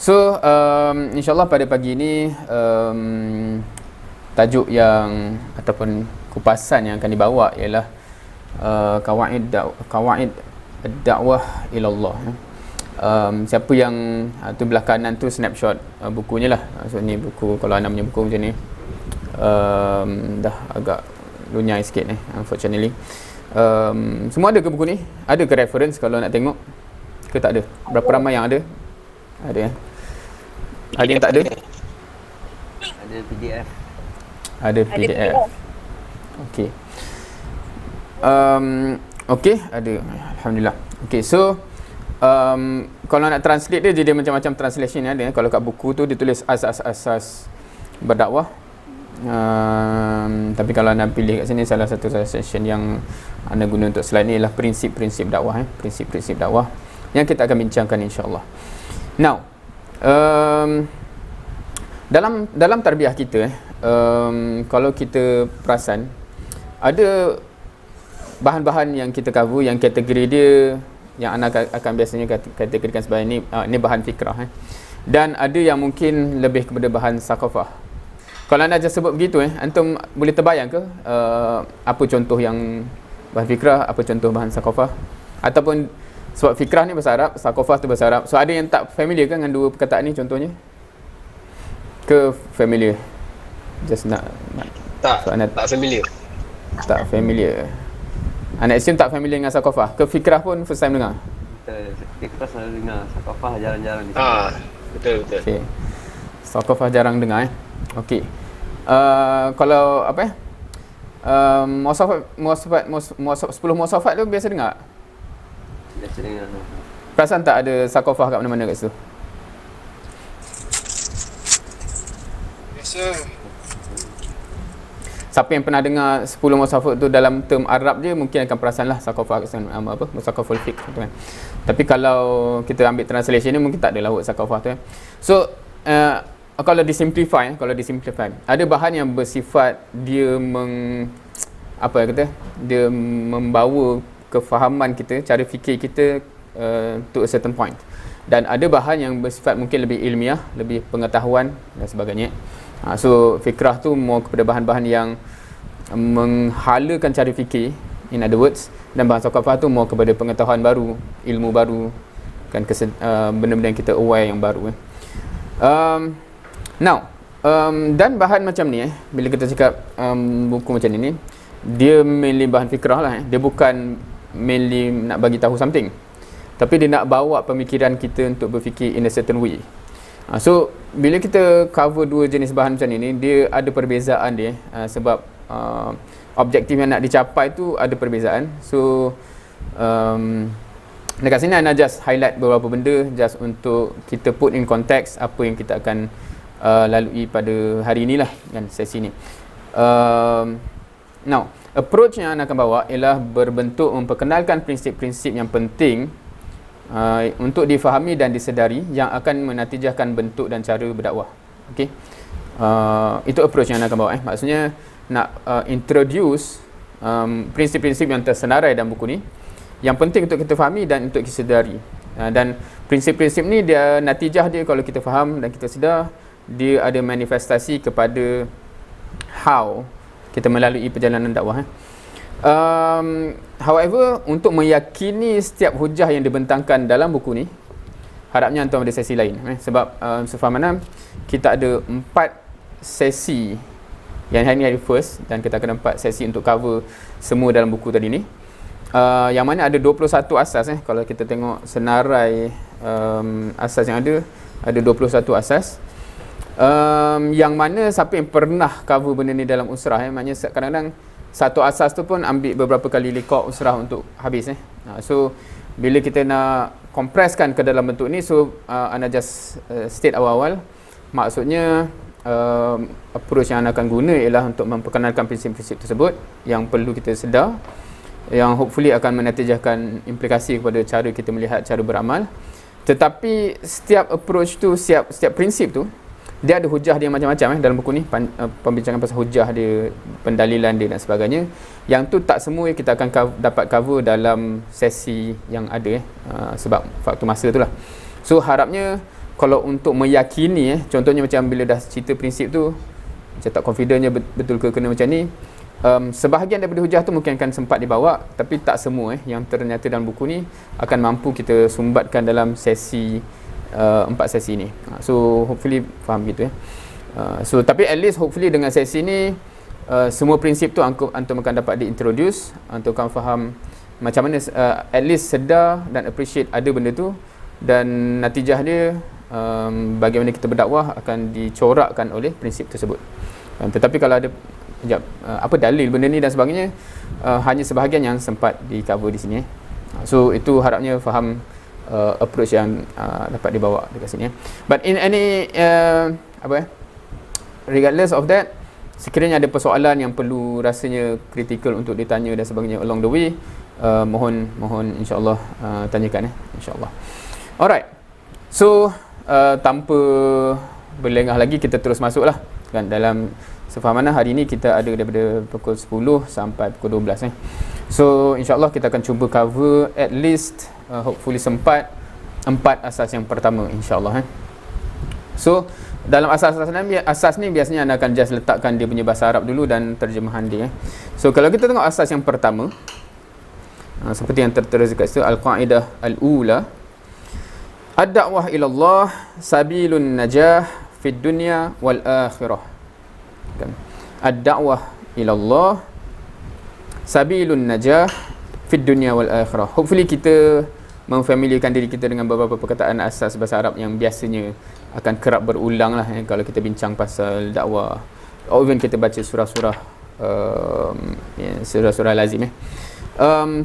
So insyaAllah pada pagi ini tajuk yang ataupun kupasan yang akan dibawa ialah kawaid dakwah ilallah. Siapa yang tu belah kanan tu snapshot bukunya lah. So ni buku, kalau anda punya buku macam ni dah agak lunyai sikit unfortunately. Semua ada ke buku ni? Ada ke reference kalau nak tengok? Ke tak ada? Berapa ramai yang ada? Ada ya? Ada yang tak ada? Ada PDF. Ada PDF. Okey. Okey, ada. Alhamdulillah. Okey, so kalau nak translate dia macam-macam translation ada. Kalau kat buku tu dia tulis asas-asas berdakwah. Tapi kalau anda pilih kat sini, salah satu translation yang anda guna untuk slide ni ialah prinsip-prinsip dakwah. Prinsip-prinsip dakwah yang kita akan bincangkan insya-Allah. Now, dalam tarbiyah kita kalau kita perasan ada bahan-bahan yang kita cover yang kategori dia yang anak akan biasanya kategorikan sebagai ni bahan fikrah dan ada yang mungkin lebih kepada bahan sakafah. Kalau anda just sebut begitu antum boleh terbayang ke apa contoh yang bahan fikrah, apa contoh bahan sakafah? Ataupun sebab fikrah ni bahasa Arab, sakafah tu bahasa Arab. So ada yang tak familiar kan dengan dua perkataan ni contohnya? Ke familiar? Just nak tak familiar. Tak familiar. Anak assume tak familiar dengan sakafah. Ke fikrah pun first time dengar? Fikrah selalu dengar, sakafah jarang-jarang disebut. Betul. Okey. Sakafah jarang dengar Okey. Kalau apa muasafat 10 muasafat tu biasa dengar? Biasa dengar. Perasan tak ada sakafah kat mana-mana kat situ? Biasa. Siapa yang pernah dengar 10 muasafat tu dalam term Arab je mungkin akan perasan lah sakafah apa musakaful fiqh tu kan. Tapi kalau kita ambil translation ni mungkin tak ada lah sakafah tu So kalau disimplify ada bahan yang bersifat dia dia membawa kefahaman kita, cara fikir kita to a certain point. Dan ada bahan yang bersifat mungkin lebih ilmiah, lebih pengetahuan dan sebagainya. So fikrah tu more kepada bahan-bahan yang menghalakan cara fikir, in other words, dan bahan sakafah tu more kepada pengetahuan baru, ilmu baru, kan, benda-benda yang kita aware yang baru. Now, dan bahan macam ni bila kita cakap buku macam ni, dia mainly bahan fikrah lah. Dia bukan mainly nak bagi tahu something, tapi dia nak bawa pemikiran kita untuk berfikir in a certain way. So bila kita cover dua jenis bahan macam ni, dia ada perbezaan dia sebab objektif yang nak dicapai tu ada perbezaan. So dekat sini Ana just highlight beberapa benda just untuk kita put in context apa yang kita akan lalui pada hari inilah kan, sesi ni. Now, approach yang Ana akan bawa ialah berbentuk memperkenalkan prinsip-prinsip yang penting untuk difahami dan disedari yang akan menatijahkan bentuk dan cara berdakwah. Okey. Itu approach yang Ana akan bawa maksudnya nak introduce prinsip-prinsip yang tersenarai dalam buku ni yang penting untuk kita fahami dan untuk kita sedari. Dan prinsip-prinsip ni dia natijah dia kalau kita faham dan kita sedar, dia ada manifestasi kepada how kita melalui perjalanan dakwah. However, untuk meyakini setiap hujah yang dibentangkan dalam buku ni, harapnya antum ada sesi lain sebab sefaham mana kita ada 4 sesi yang hari ni hari first dan kita akan 4 sesi untuk cover semua dalam buku tadi ni. Yang mana ada 21 asas kalau kita tengok senarai asas yang ada 21 asas. Yang mana siapa yang pernah cover benda ni dalam usrah maknanya kadang-kadang satu asas tu pun ambil beberapa kali liqa usrah untuk habis So bila kita nak kompreskan ke dalam bentuk ni, so Ana just state awal-awal, maksudnya approach yang Ana akan guna ialah untuk memperkenalkan prinsip-prinsip tersebut yang perlu kita sedar, yang hopefully akan menatijahkan implikasi kepada cara kita melihat cara beramal. Tetapi setiap approach tu, setiap prinsip tu dia ada hujah dia macam-macam dalam buku ni, pembincangan pasal hujah dia, pendalilan dia dan sebagainya. Yang tu tak semua kita akan dapat cover dalam sesi yang ada sebab faktor masa tu lah. So harapnya kalau untuk meyakini contohnya macam bila dah cerita prinsip tu macam tak confidentnya betul ke kena macam ni, sebahagian daripada hujah tu mungkin akan sempat dibawa, tapi tak semua yang ternyata dalam buku ni akan mampu kita sumbatkan dalam sesi 4 sesi ni. So hopefully faham gitu so tapi at least hopefully dengan sesi ni semua prinsip tu antum akan dapat diintroduce, antum akan faham macam mana at least sedar dan appreciate ada benda tu, dan natijah dia bagaimana kita berdakwah akan dicorakkan oleh prinsip tersebut. Tetapi kalau ada apa dalil benda ni dan sebagainya, hanya sebahagian yang sempat di cover di sini. So itu harapnya faham approach yang dapat dibawa dekat sini. But in any regardless of that, sekiranya ada persoalan yang perlu rasanya kritikal untuk ditanya dan sebagainya along the way, mohon insya-Allah tanyakan insya-Allah. Alright. So tanpa berlengah lagi, kita terus masuklah kan dalam Sefahamanah. Hari ni kita ada daripada pukul 10 sampai pukul 12 So insya-Allah kita akan cuba cover at least hopefully sempat 4 asas yang pertama insya-Allah So dalam asas ni biasanya anda akan just letakkan dia punya bahasa Arab dulu dan terjemahan dia So kalau kita tengok asas yang pertama, seperti yang tertera dekat situ, al-qaidah al-ula, ad-da'wah ila Allah sabilun najah fid dunya wal akhirah. Ad-da'wah ila Allah sabilun najah fid dunya wal akhirah. Hopefully kita memfamiliarkan diri kita dengan beberapa perkataan asas bahasa Arab yang biasanya akan kerap berulang lah kalau kita bincang pasal dakwah, or even kita baca surah-surah surah-surah lazim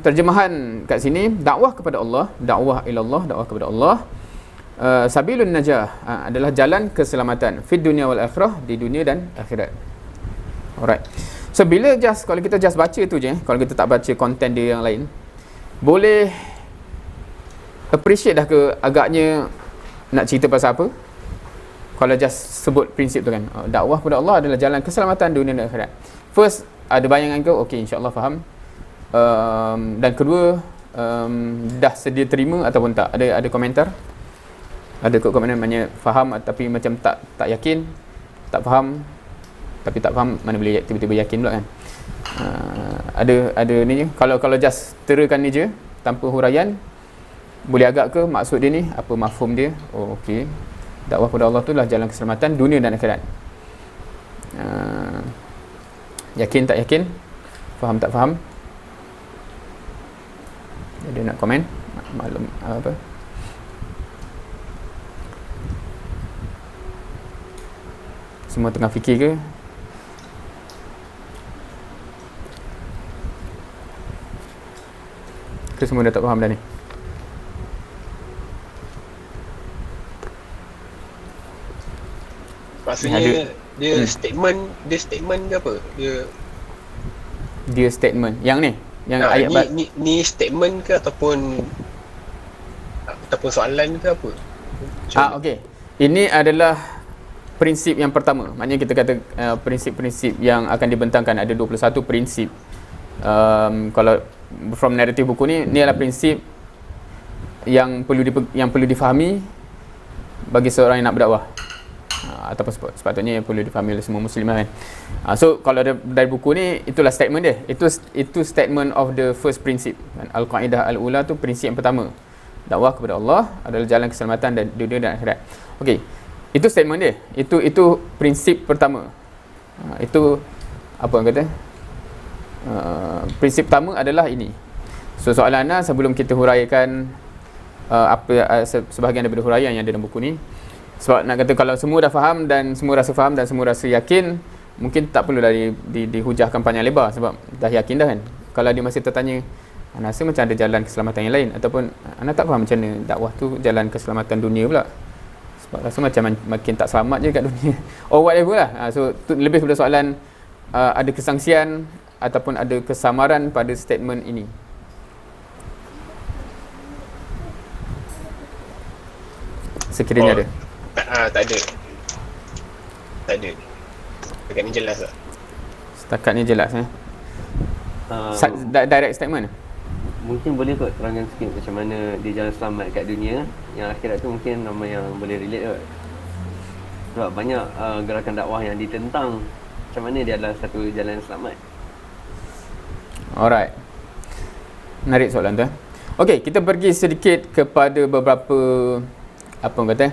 terjemahan kat sini, dakwah kepada Allah, dakwah ila Allah, dakwah kepada Allah, sabilun najah adalah jalan keselamatan fid dunya wal akhirah, di dunia dan akhirat. Alright. So bila kalau kita just baca tu je, kalau kita tak baca konten dia yang lain, boleh appreciate dah ke agaknya nak cerita pasal apa kalau just sebut prinsip tu kan, dakwah kepada Allah adalah jalan keselamatan dunia dan akhirat. First, ada bayangan ke? Okey, insya-Allah faham. Dan kedua, dah sedia terima ataupun tak? Ada komentar? Ada komentar maknanya faham tapi macam tak yakin, tak faham tapi tak faham, mana boleh tiba-tiba yakin pula kan. Ada ni je. Kalau just terakan ni je tanpa huraian, boleh agak ke maksud dia ni, apa mafhum dia? Oh okey, dakwah kepada Allah tu lah jalan keselamatan dunia dan akhirat. Yakin tak yakin, faham tak faham? Dia nak komen maklum apa? Semua tengah fikir ke? Ke semua dah tak faham dah ni? Maksudnya dia statement ke apa? Dia statement. Yang ni, yang ayat ni statement ke ataupun soalan ke apa? Okey. Ini adalah prinsip yang pertama. Maknanya kita kata prinsip-prinsip yang akan dibentangkan ada 21 prinsip. Kalau from narrative buku ni adalah prinsip yang perlu difahami bagi seorang yang nak berdakwah. Ataupun sepatutnya yang perlu difahami oleh semua muslim kan. So kalau dari buku ni, itulah statement dia. Itu statement of the first principle kan? Al-Qaidah Al-Ula tu prinsip yang pertama. Dakwah kepada Allah adalah jalan keselamatan dan dunia dan akhirat. Okey. Itu statement dia. Itu prinsip pertama. Itu apa orang kata? Prinsip pertama adalah ini. So soalan anda sebelum kita huraikan sebahagian daripada huraian yang ada dalam buku ni. Sebab nak kata kalau semua dah faham dan semua rasa faham dan semua rasa yakin, mungkin tak perlu dah dihujahkan panjang lebar sebab dah yakin dah kan. Kalau dia masih tertanya, anda rasa macam ada jalan keselamatan yang lain, ataupun anda tak faham macam mana dakwah tu jalan keselamatan dunia pula, sebab rasa macam makin tak selamat je kat dunia or whatever lah. So tu lebih kepada soalan ada kesangsian ataupun ada kesamaran pada statement ini. Sekiranya ada. Tak ada. Setakat ni jelas tak? Setakat ni jelas direct statement. Mungkin boleh kot terangkan sikit macam mana dia jalan selamat kat dunia. Yang akhirat tu mungkin ramai yang boleh relate kot. Sebab banyak gerakan dakwah yang ditentang. Macam mana dia adalah satu jalan selamat. Alright. Menarik soalan tu. Okey, kita pergi sedikit kepada beberapa apa orang kata,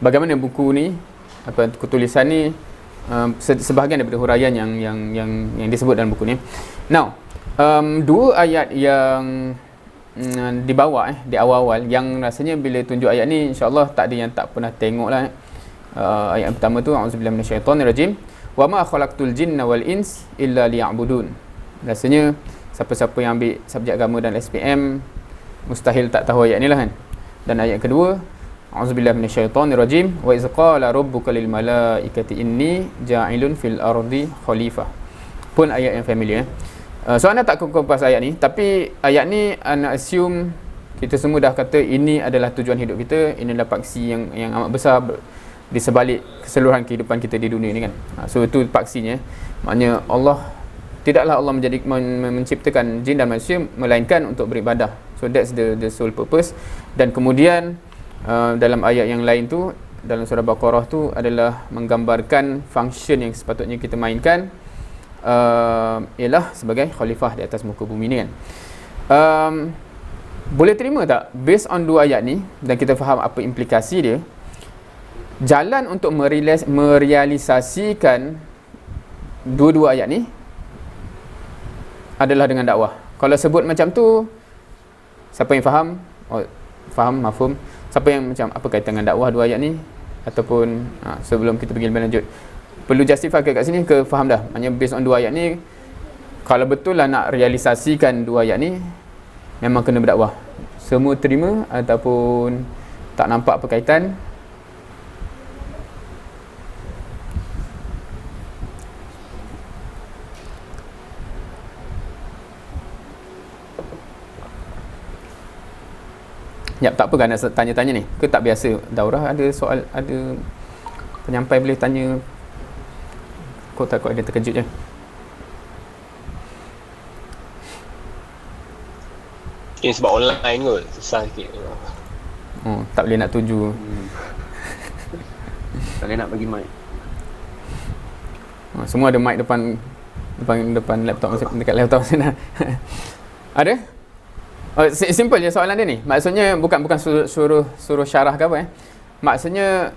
bagaimana buku ni, apa tulisan ni, sebahagian daripada huraian yang disebut dalam buku ni. Now, dua ayat yang di bawah di awal-awal yang rasanya bila tunjuk ayat ni insya-Allah tak ada yang tak pernah tengoklah. Ayat yang pertama tu auzubillahi minasyaitonirrajim wa ma khalaqtul jinna wal ins illa liya'budun. Rasanya siapa-siapa yang ambil subjek agama dan SPM mustahil tak tahu ayat ni lah kan. Dan ayat kedua auzubillahi minasyaitonirrajim wa iz qala rabbuka lil malaikati inni ja'ilun fil ardi khalifah. Pun ayat yang familiar. So Ana tak kupas ayat ni, tapi ayat ni Ana assume kita semua dah kata ini adalah tujuan hidup kita, ini adalah paksi yang amat besar di sebalik keseluruhan kehidupan kita di dunia ni kan. So itu paksinya. Maknanya tidaklah Allah menciptakan jin dan manusia melainkan untuk beribadah. So that's the sole purpose. Dan kemudian dalam ayat yang lain tu, dalam surah Baqarah tu adalah menggambarkan function yang sepatutnya kita mainkan, ialah sebagai khalifah di atas muka bumi ni kan. Boleh terima tak based on dua ayat ni dan kita faham apa implikasi dia, jalan untuk merealisasikan dua-dua ayat ni adalah dengan dakwah. Kalau sebut macam tu, siapa yang faham? Faham, mafhum. Siapa yang macam apa kaitan dengan dakwah dua ayat ni? Ataupun sebelum kita pergi lebih lanjut, perlu justify kat sini ke faham dah? Maknanya based on dua ayat ni, kalau betul lah nak realisasikan dua ayat ni, memang kena berdakwah. Semua terima ataupun tak nampak apa kaitan? Ya, tak apa kan nak tanya-tanya ni? Ke tak biasa daurah ada soal, ada penyampai boleh tanya? Kau takut ada terkejut je. Mungkin sebab online kot, susah sikit. Tak boleh nak tuju. Tak boleh nak bagi mic. Semua ada mic depan laptop, dekat laptop sana. Ada? Simple je soalan dia ni. Maksudnya bukan suruh syarah ke apa Maksudnya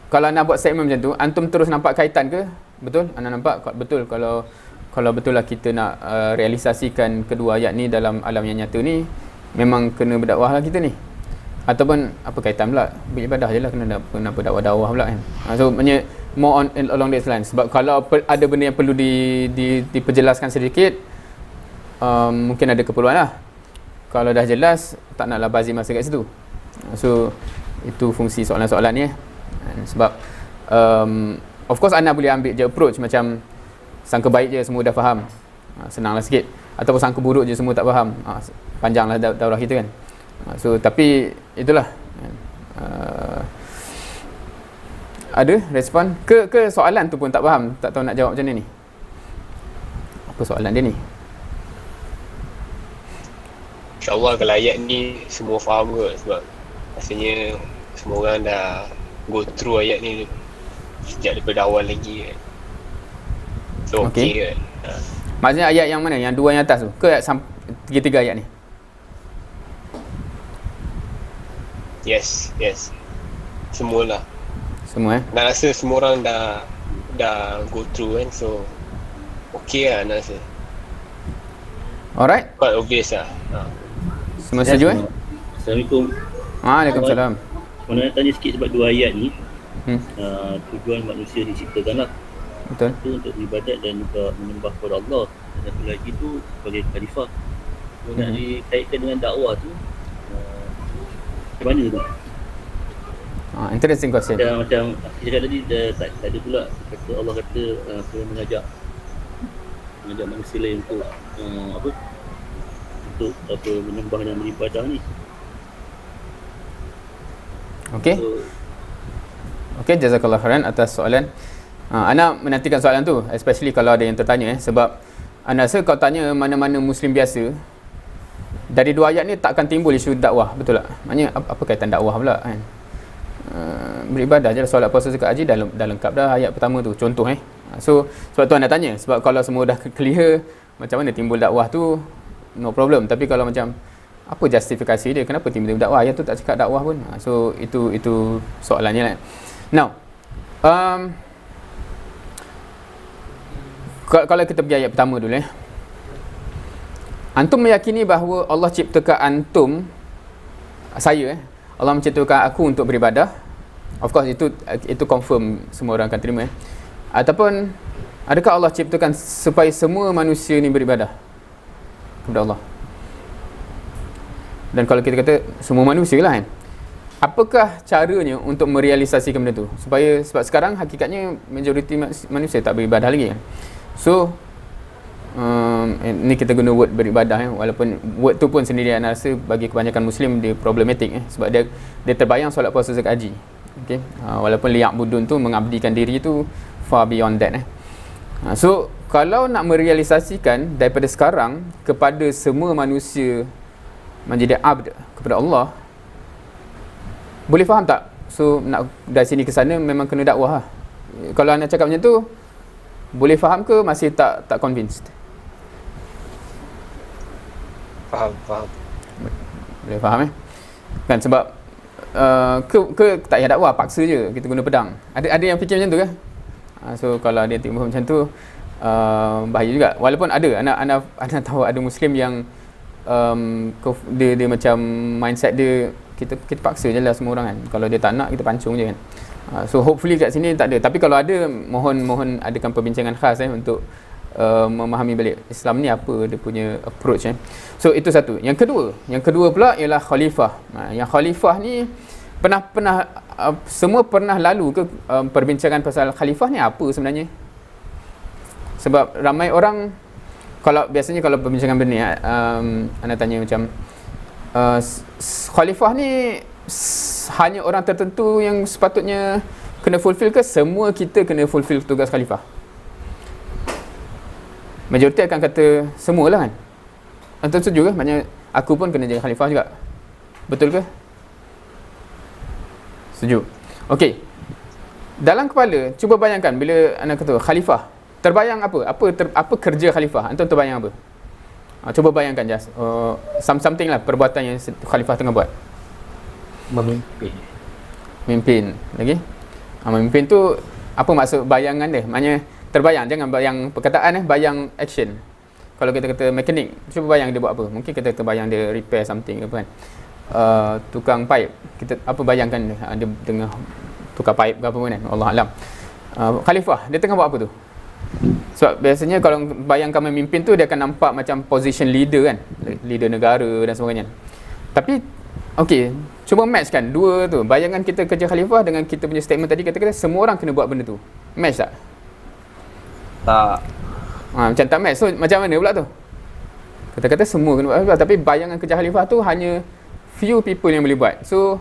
kalau nak buat segmen macam tu, antum terus nampak kaitan ke? Betul? Anda nampak betul kalau betul lah kita nak realisasikan kedua ayat ni dalam alam yang nyata ni, memang kena berdakwah lah kita ni. Ataupun apa kaitan pula? Beribadah je lah, kenapa dakwah-dakwah pula kan. So maknanya more along that line. Sebab kalau ada benda yang perlu diperjelaskan sedikit, mungkin ada keperluan lah. Kalau dah jelas, tak naklah bazir masa kat situ. So itu fungsi soalan-soalan ni sebab of course anda boleh ambil je approach macam sangka baik je semua dah faham, senanglah sikit. Ataupun sangka buruk je semua tak faham, panjanglah daurah kita kan. So tapi itulah, ada respon ke soalan tu pun tak faham, tak tahu nak jawab macam ni. Apa soalan dia ni? InsyaAllah kalau ayat ni semua faham kot, sebab rasanya semua orang dah go through ayat ni sejak daripada awal lagi kan. So okay kan. Maksudnya ayat yang mana? Yang dua yang atas tu? Ke tiga-tiga ayat ni? Yes. Semualah. Semua Nak rasa semua orang dah go through kan. So okay lah nak rasa. Alright. Quite obvious lah. Semua setuju Assalamualaikum. Waalaikumsalam. Saya nak tanya sikit sebab dua ayat ni. Tujuan manusia diciptakan lah. Betul. Itu untuk beribadat dan juga menyembah kepada Allah. Dan satu lagi tu sebagai khalifah. Kalau nak dikaitkan dengan dakwah tu, macam mana tu? Interesting question. Macam kita cakap tadi, tak ada pula kata Allah kata suruh mengajak manusia lain untuk untuk menyembah dan beribadah ni. Okey. Okey, jazakallah khairan atas soalan. Ana menantikan soalan tu, especially kalau ada yang tertanya sebab ana rasa kau tanya mana-mana muslim biasa, dari dua ayat ni takkan timbul isu dakwah, betul tak? Maknanya apa kaitan dakwah pula kan? Beribadah je lah, solat, puasa, zakat, haji dah lengkap dah ayat pertama tu, contoh So sebab tu anda tanya, sebab kalau semua dah clear macam mana timbul dakwah tu, no problem. Tapi kalau macam apa justifikasi dia, kenapa timbul dakwah, ayat tu tak cakap dakwah pun. So itu soalannya lah. Now kalau kita pergi ayat pertama dulu antum meyakini bahawa Allah ciptakan antum, saya Allah menciptakan aku untuk beribadah. Of course itu confirm, semua orang akan terima Ataupun adakah Allah ciptakan supaya semua manusia ni beribadah kepada Allah? Dan kalau kita kata semua manusia lah kan, apakah caranya untuk merealisasikan benda tu? Sebab sekarang hakikatnya majoriti manusia tak beribadah lagi kan. So ni kita guna word beribadah walaupun word tu pun sendiri saya rasa bagi kebanyakan Muslim dia problematik sebab dia terbayang solat, puasa, zakat, haji. Okay? Walaupun liya'budun tu mengabdikan diri tu far beyond that So kalau nak merealisasikan daripada sekarang kepada semua manusia menjadi abd kepada Allah, boleh faham tak? So nak dari sini ke sana memang kena dakwah lah. Kalau anda cakap macam tu, boleh faham ke masih tak convinced? Faham. Boleh faham kan, sebab ke tak payah dakwah, paksa je kita guna pedang. Ada yang fikir macam tu ke? So kalau dia timbul macam tu bahaya juga. Walaupun ada anda tahu ada Muslim yang dia macam mindset dia kita paksa je lah semua orang kan. Kalau dia tak nak, kita pancung je kan. So hopefully kat sini tak ada. Tapi kalau ada, mohon adakan perbincangan khas untuk memahami balik Islam ni apa dia punya approach So itu satu. Yang kedua pula ialah khalifah. Yang khalifah ni pernah semua pernah lalu ke perbincangan pasal khalifah ni apa sebenarnya? Sebab ramai orang biasanya kalau perbincangan benda ni anda tanya macam khalifah ni hanya orang tertentu yang sepatutnya kena fulfill ke semua kita kena fulfill tugas khalifah? Majoriti akan kata semualah kan. Antum setuju ke? Maknanya aku pun kena jadi khalifah juga. Betul ke? Setuju. Okey. Dalam kepala cuba bayangkan bila anda kata khalifah, terbayang apa? Apa kerja khalifah? Antum terbayang apa? Cuba bayangkan just something lah, perbuatan yang khalifah tengah buat. Memimpin. Lagi? Memimpin tu apa maksud bayangan dia? Maknanya terbayang, jangan bayang perkataan bayang action. Kalau kita kata mekanik, cuba bayang dia buat apa? Mungkin kita terbayang dia repair something apa kan. Tukang pipe, kita apa bayangkan dia tengah tukar pipe ke apa pun kan. Allah alam. Khalifah dia tengah buat apa tu? Sebab biasanya kalau bayangkan memimpin tu dia akan nampak macam position leader kan, leader negara dan sebagainya. Tapi okey, cuba matchkan dua tu. Bayangan kita kerja khalifah dengan kita punya statement tadi, kata semua orang kena buat benda tu. Match tak? Tak. Macam tak match. So macam mana pula tu? Kata-kata semua kena buat, tapi bayangan kerja khalifah tu hanya few people yang boleh buat. So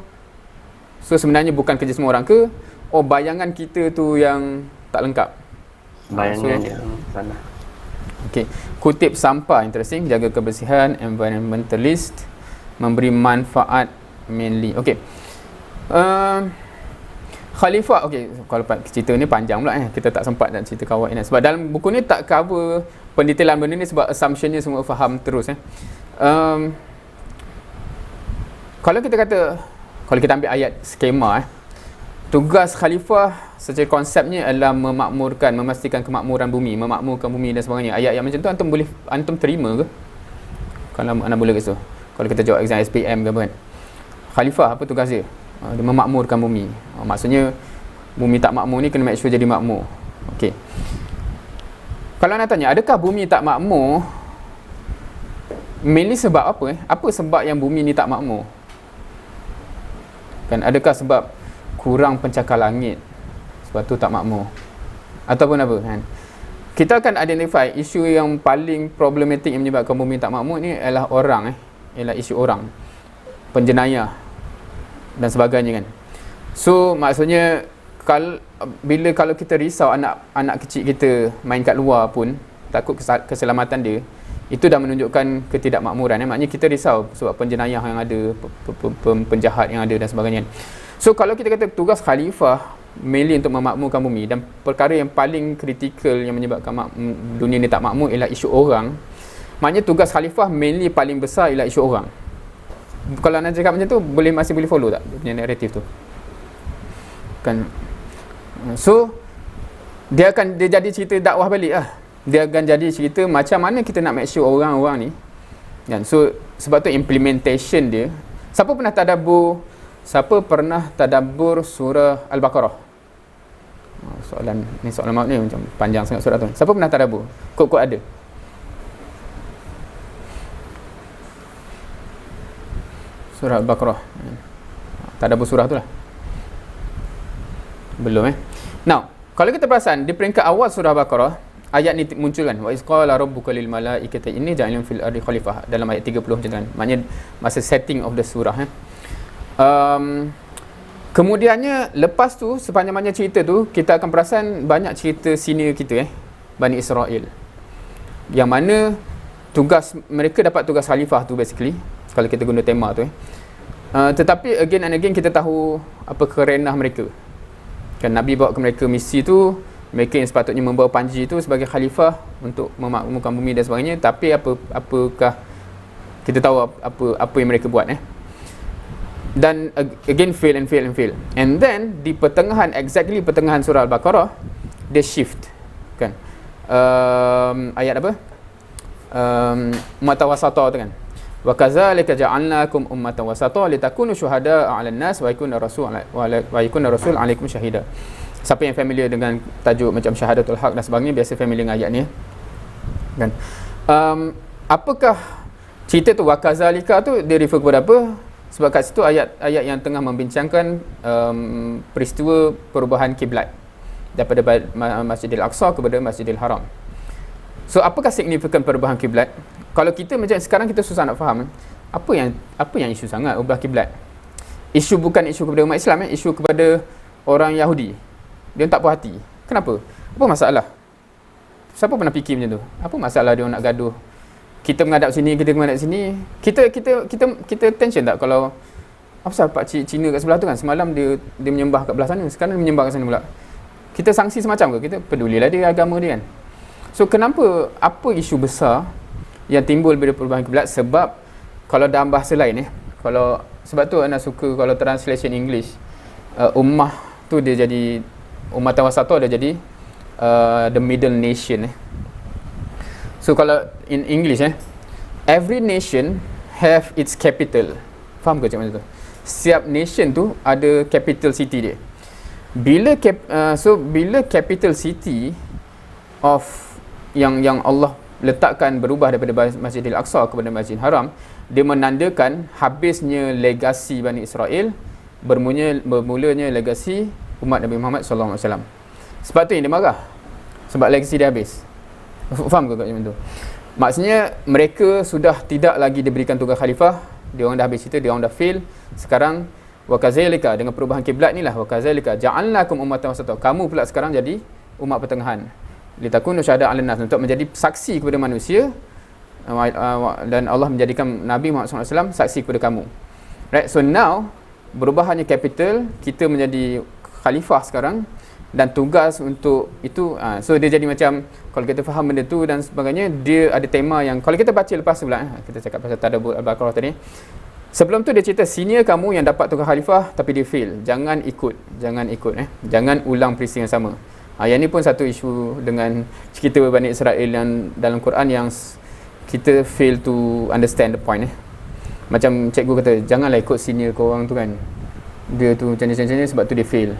sebenarnya bukan kerja semua orang ke? Bayangan kita tu yang tak lengkap. Bayangan yang salah. Okey, kutip sampah interesting, jaga kebersihan, environmentalist, memberi manfaat mainly. Okey. Khalifah, okey, kalau cerita ni panjang pula kita tak sempat nak cerita kawat ini. Sebab dalam buku ni tak cover pendetailan benda ni sebab assumptionnya semua faham terus Kalau kita kata, kalau kita ambil ayat skema tugas khalifah secara konsepnya adalah memakmurkan, memastikan kemakmuran bumi, memakmurkan bumi dan sebagainya. Ayat-ayat macam tu antum terima ke? Kalau anda boleh ke tu. Kalau kita jawab exam SPM ke apa kan. Khalifah apa tugas dia? Dia memakmurkan bumi. Maksudnya bumi tak makmur ni kena make sure jadi makmur. Okey. Kalau anda tanya, adakah bumi tak makmur mainly sebab apa? Apa sebab yang bumi ni tak makmur? Kan adakah sebab kurang pencakar langit, sebab tu tak makmur, ataupun apa kan? Kita akan identify isu yang paling problematik yang menyebabkan bumi tak makmur ni ialah orang ialah isu orang, penjenayah dan sebagainya kan. So maksudnya kalau kita risau anak kecil kita main kat luar pun takut keselamatan dia, Itu dah menunjukkan ketidakmakmuran. Maknanya kita risau sebab penjenayah yang ada, penjahat yang ada dan sebagainya. So kalau kita kata tugas khalifah mainly untuk memakmurkan bumi, dan perkara yang paling kritikal yang menyebabkan dunia ni tak makmur ialah isu orang, maknanya tugas khalifah mainly paling besar ialah isu orang. Kalau nak cakap macam tu, masih boleh follow tak dia punya naratif tu? Kan. So dia jadi cerita dakwah balik lah. Dia akan jadi cerita macam mana kita nak make sure orang-orang ni, kan. So sebab tu implementation dia. Siapa pernah tadabbur surah Al-Baqarah? Soalan maaf ni macam panjang sangat surah tu. Siapa pernah tadabbur? Kod-kod ada. Surah Al-Baqarah. Tadabbur surah tu lah. Belum Now, kalau kita perasan di peringkat awal surah Al-Baqarah, ayat ni muncul kan, wa iz qala rabbuka lil malaikati inni ja'ilun fil ardi khalifah, dalam ayat 30 macam tu kan. Maknanya masa setting of the surah. Kemudiannya lepas tu sepanjang-panjang cerita tu kita akan perasan banyak cerita senior kita Bani Israel, yang mana mereka dapat tugas khalifah tu basically, kalau kita guna tema tu tetapi again and again kita tahu apa kerenah mereka kan. Nabi bawa ke mereka misi tu, mereka yang sepatutnya membawa panji tu sebagai khalifah untuk memakmurkan bumi dan sebagainya, tapi apakah kita tahu apa yang mereka buat dan again fail and then di pertengahan surah Al-Baqarah dia shift kan. Ayat apa? Ummatan wasata tu kan, wa kadzalika ja'alnakum ummatan wasata litakunu syuhada'a 'alan nas wa yakuna rasul 'alaikum syahida. Siapa yang familiar dengan tajuk macam syahadatul haq dan sebagainya, biasa familiar dengan ayat ni kan. Apakah cerita tu wa kadzalika tu dia refer kepada apa? Sebab kat situ ayat yang tengah membincangkan peristiwa perubahan kiblat daripada Masjidil Aqsa kepada Masjidil Haram. So apakah signifikan perubahan kiblat? Kalau kita macam sekarang kita susah nak faham apa yang isu sangat ubah kiblat. Isu bukan isu kepada umat Islam isu kepada orang Yahudi. Dia tak puas hati. Kenapa? Apa masalah? Siapa pernah fikir macam tu? Apa masalah dia nak gaduh? Kita menghadap sini, kita menghadap sini. Kita tension tak kalau apa pasal pak cik Cina kat sebelah tu kan, semalam dia menyembah kat belah sana, sekarang dia menyembah kat sana pula. Kita sanksi semacam ke? Kita pedulilah dia agama dia kan. So kenapa, apa isu besar yang timbul bila perubahan kiblat? Sebab kalau dalam bahasa lain kalau sebab tu anak suka kalau translation English, ummah tu dia jadi ummatan wasata, dia jadi the middle nation So kalau in English every nation have its capital. Faham ke macam mana tu? Setiap nation tu ada capital city dia. Bila capital city of yang Allah letakkan berubah daripada Masjidil Aqsa kepada Masjidil Haram, dia menandakan habisnya legasi Bani Israel, bermulanya legasi umat Nabi Muhammad SAW. Sebab tu yang dia marah, sebab legasi dia habis. Faham ke macam tu? Maksudnya mereka sudah tidak lagi diberikan tugas khalifah, dia orang dah habis cerita, dia orang dah fail. Sekarang wa kadzalika, dengan perubahan kiblat ni lah, wa kadzalika ja'alnakum ummatan wasata, kamu pula sekarang jadi umat pertengahan, litakunu syahada 'alan nas, untuk menjadi saksi kepada manusia, dan Allah menjadikan Nabi Muhammad SAW saksi kepada kamu. Right, so now berubahannya capital, kita menjadi khalifah sekarang, dan tugas untuk itu so dia jadi macam, kalau kita faham benda tu dan sebagainya, dia ada tema yang kalau kita baca lepas tu pula kita cakap pasal tadabbur Al-Baqarah tadi. Sebelum tu dia cerita senior kamu yang dapat tugas khalifah tapi dia fail, jangan ikut jangan ulang peristiwa yang sama. Yang ni pun satu isu dengan cerita Bani Israel yang dalam Quran yang kita fail to understand the point Macam cikgu kata, janganlah ikut senior kau orang tu kan, dia tu macam ni sebab tu dia fail.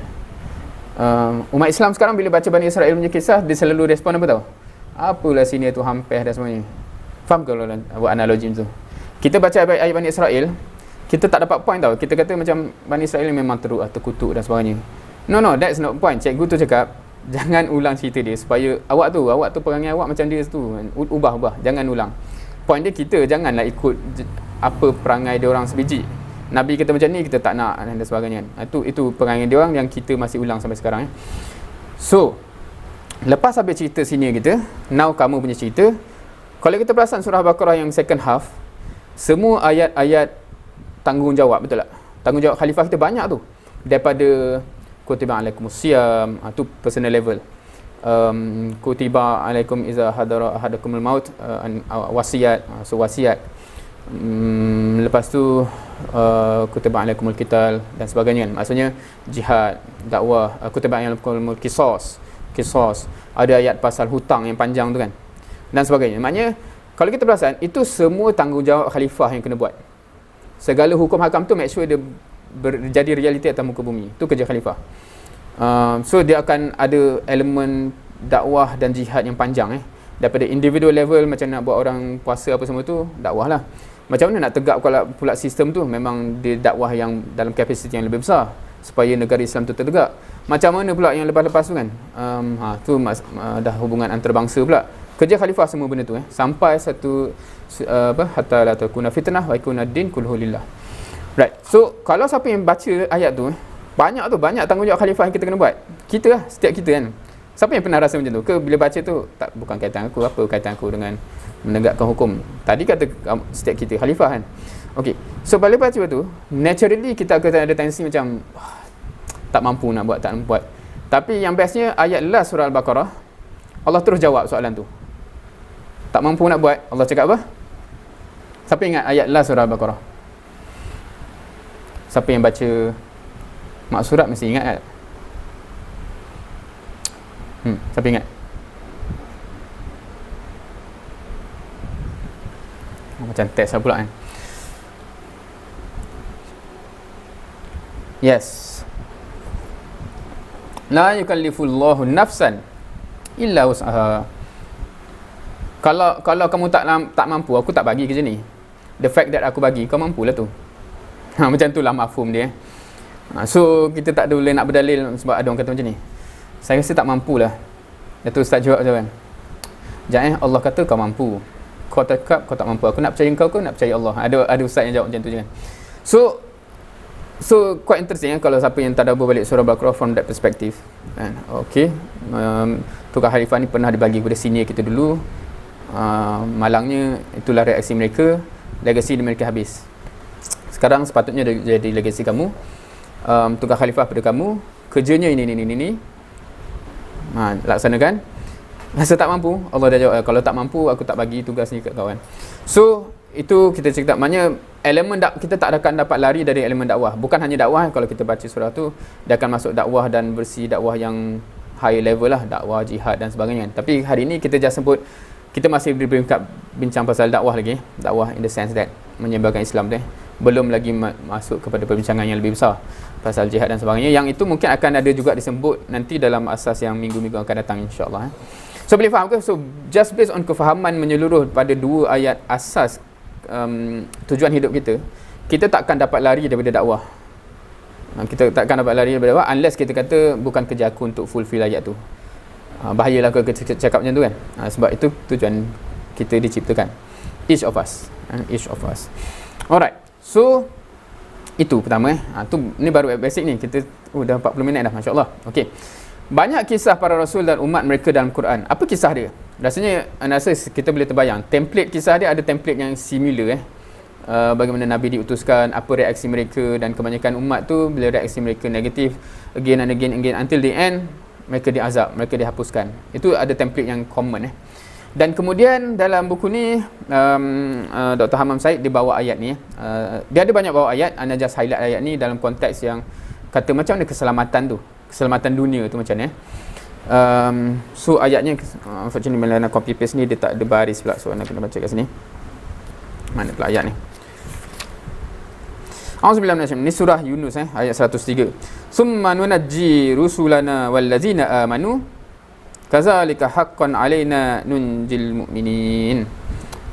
Umat Islam sekarang bila baca Bani Israel punya kisah, dia selalu respon apa tahu? Apalah sini tu hampir dan semuanya. Faham kalau buat analogi tu? Kita baca ayat Bani Israel, kita tak dapat point tau. Kita kata macam Bani Israel memang terkutuk dan sebagainya. No, that's not point. Cikgu tu cakap, jangan ulang cerita dia supaya awak tu perangai awak macam dia tu. Ubah, jangan ulang. Point dia, kita janganlah ikut apa perangai dia orang sebiji. Nabi kata macam ni, kita tak nak dan sebagainya. Itu perangai dia orang yang kita masih ulang sampai sekarang. So, lepas habis cerita senior kita, now kamu punya cerita. Kalau kita perasan surah Baqarah yang second half, semua ayat-ayat tanggungjawab, betul tak? Tanggungjawab khalifah kita banyak tu. Daripada kutiba alaikumus siyam, tu personal level. Kutiba alaikum iza hadara ahadakumul maut, wasiat, so wasiat. Lepas tu kutiba alaikumul qital dan sebagainya kan. Maksudnya jihad, dakwah, kutiba alaikumul qisas. Ada ayat pasal hutang yang panjang tu kan, dan sebagainya. Maknanya kalau kita perasan, itu semua tanggungjawab khalifah yang kena buat. Segala hukum hakam tu make sure dia jadi realiti atas muka bumi. Itu kerja khalifah. So dia akan ada elemen dakwah dan jihad yang panjang daripada individual level, macam nak buat orang puasa apa semua tu, dakwah lah. Macam mana nak tegak pula sistem tu, memang dia dakwah yang dalam kapasiti yang lebih besar supaya negara Islam tu tertegak. Macam mana pula yang lepas-lepas tu kan, tu dah hubungan antarabangsa pula. Kerja khalifah semua benda tu sampai satu hatta la takuna fitnah wa yakuna ad-din kulluhu lillah. Right. So kalau siapa yang baca ayat tu, banyak tanggungjawab khalifah yang kita kena buat. Kita lah, setiap kita kan. Siapa yang pernah rasa macam tu? Ke bila baca tu, tak, bukan kaitan aku, apa kaitan aku dengan menegakkan hukum? Tadi kata setiap kita khalifah kan. Okey. So bila baca tu, naturally kita akan ada tendensi macam tak mampu nak buat, tak nak buat. Tapi yang bestnya ayat last surah Al-Baqarah, Allah terus jawab soalan tu. Tak mampu nak buat, Allah cakap apa? Siapa ingat ayat last surah Al-Baqarah? Siapa yang baca mak surat mesti ingat kan? Siapa ingat? Macam test lah pula kan. Yes. La yukallifullahu nafsan illa wus'aha. Kalau kamu tak mampu, aku tak bagi kerja ni. The fact that aku bagi, kau mampulah tu. Macam tu lah mafhum dia. So kita tak boleh nak berdalil sebab ada orang kata macam ni. Saya rasa tak mampulah. Datuk Ustaz jawab macam kan. Jangan Allah kata kau mampu. Kau cakap kau tak mampu. Aku nak percaya kau nak percaya Allah. Ada ustaz yang jawab macam tu je kan. So quite interesting kalau siapa yang tadabbur balik surah Al-Baqarah from that perspective. Kan? Okay. Tukar khalifah ni pernah dibagi kepada senior kita dulu. Malangnya itulah reaksi mereka. Legasi mereka habis. Sekarang sepatutnya jadi legasi kamu. Tukar khalifah pada kamu. Kerjanya ini. Laksanakan. Rasa tak mampu, Allah dah jawab, kalau tak mampu aku tak bagi tugas ni kat kawan. So itu kita cerita, maknanya elemen kita tak akan dapat lari dari elemen dakwah. Bukan hanya dakwah, kalau kita baca surah tu dia akan masuk dakwah dan bersih dakwah yang high level lah, dakwah jihad dan sebagainya. Tapi hari ni kita just sebut, kita masih bincang pasal dakwah lagi, dakwah in the sense that menyebarkan Islam tu. Belum lagi masuk kepada perbincangan yang lebih besar pasal jihad dan sebagainya, yang itu mungkin akan ada juga disebut nanti dalam asas yang minggu-minggu akan datang insya-Allah. So boleh faham ke? So just based on kefahaman menyeluruh pada dua ayat asas tujuan hidup kita, kita takkan dapat lari daripada dakwah. Kita takkan dapat lari daripada dakwah unless kita kata bukan kerja aku untuk fulfill ayat tu. Bahayalah kalau kita cakap macam tu kan. Sebab itu tujuan kita diciptakan. Each of us. Alright. So itu pertama ni baru basic ni. Kita dah 40 minit dah, masya-Allah. Okey. Banyak kisah para rasul dan umat mereka dalam Quran. Apa kisah dia? Rasanya rasa kita boleh terbayang. Template kisah dia ada template yang similar bagaimana Nabi diutuskan, apa reaksi mereka, dan kebanyakan umat tu bila reaksi mereka negatif again and again until the end mereka diazab, mereka dihapuskan. Itu ada template yang common Dan kemudian dalam buku ni Dr. Hamam Said dia bawa ayat ni. Dia ada banyak bawa ayat, Ana just highlight ayat ni dalam konteks yang kata macam mana keselamatan dunia tu macam ni. So ayatnya unfortunately bila nak copy paste ni dia tak ada baris pula, so nak kena baca kat sini. Mana pula ayat ni? Auzubillahi minasyaitanir rajim. Ni surah Yunus ayat 103. Summa nunajji rusulana wallazina amanu kazalika haqqan alaina nunjil mu'minin.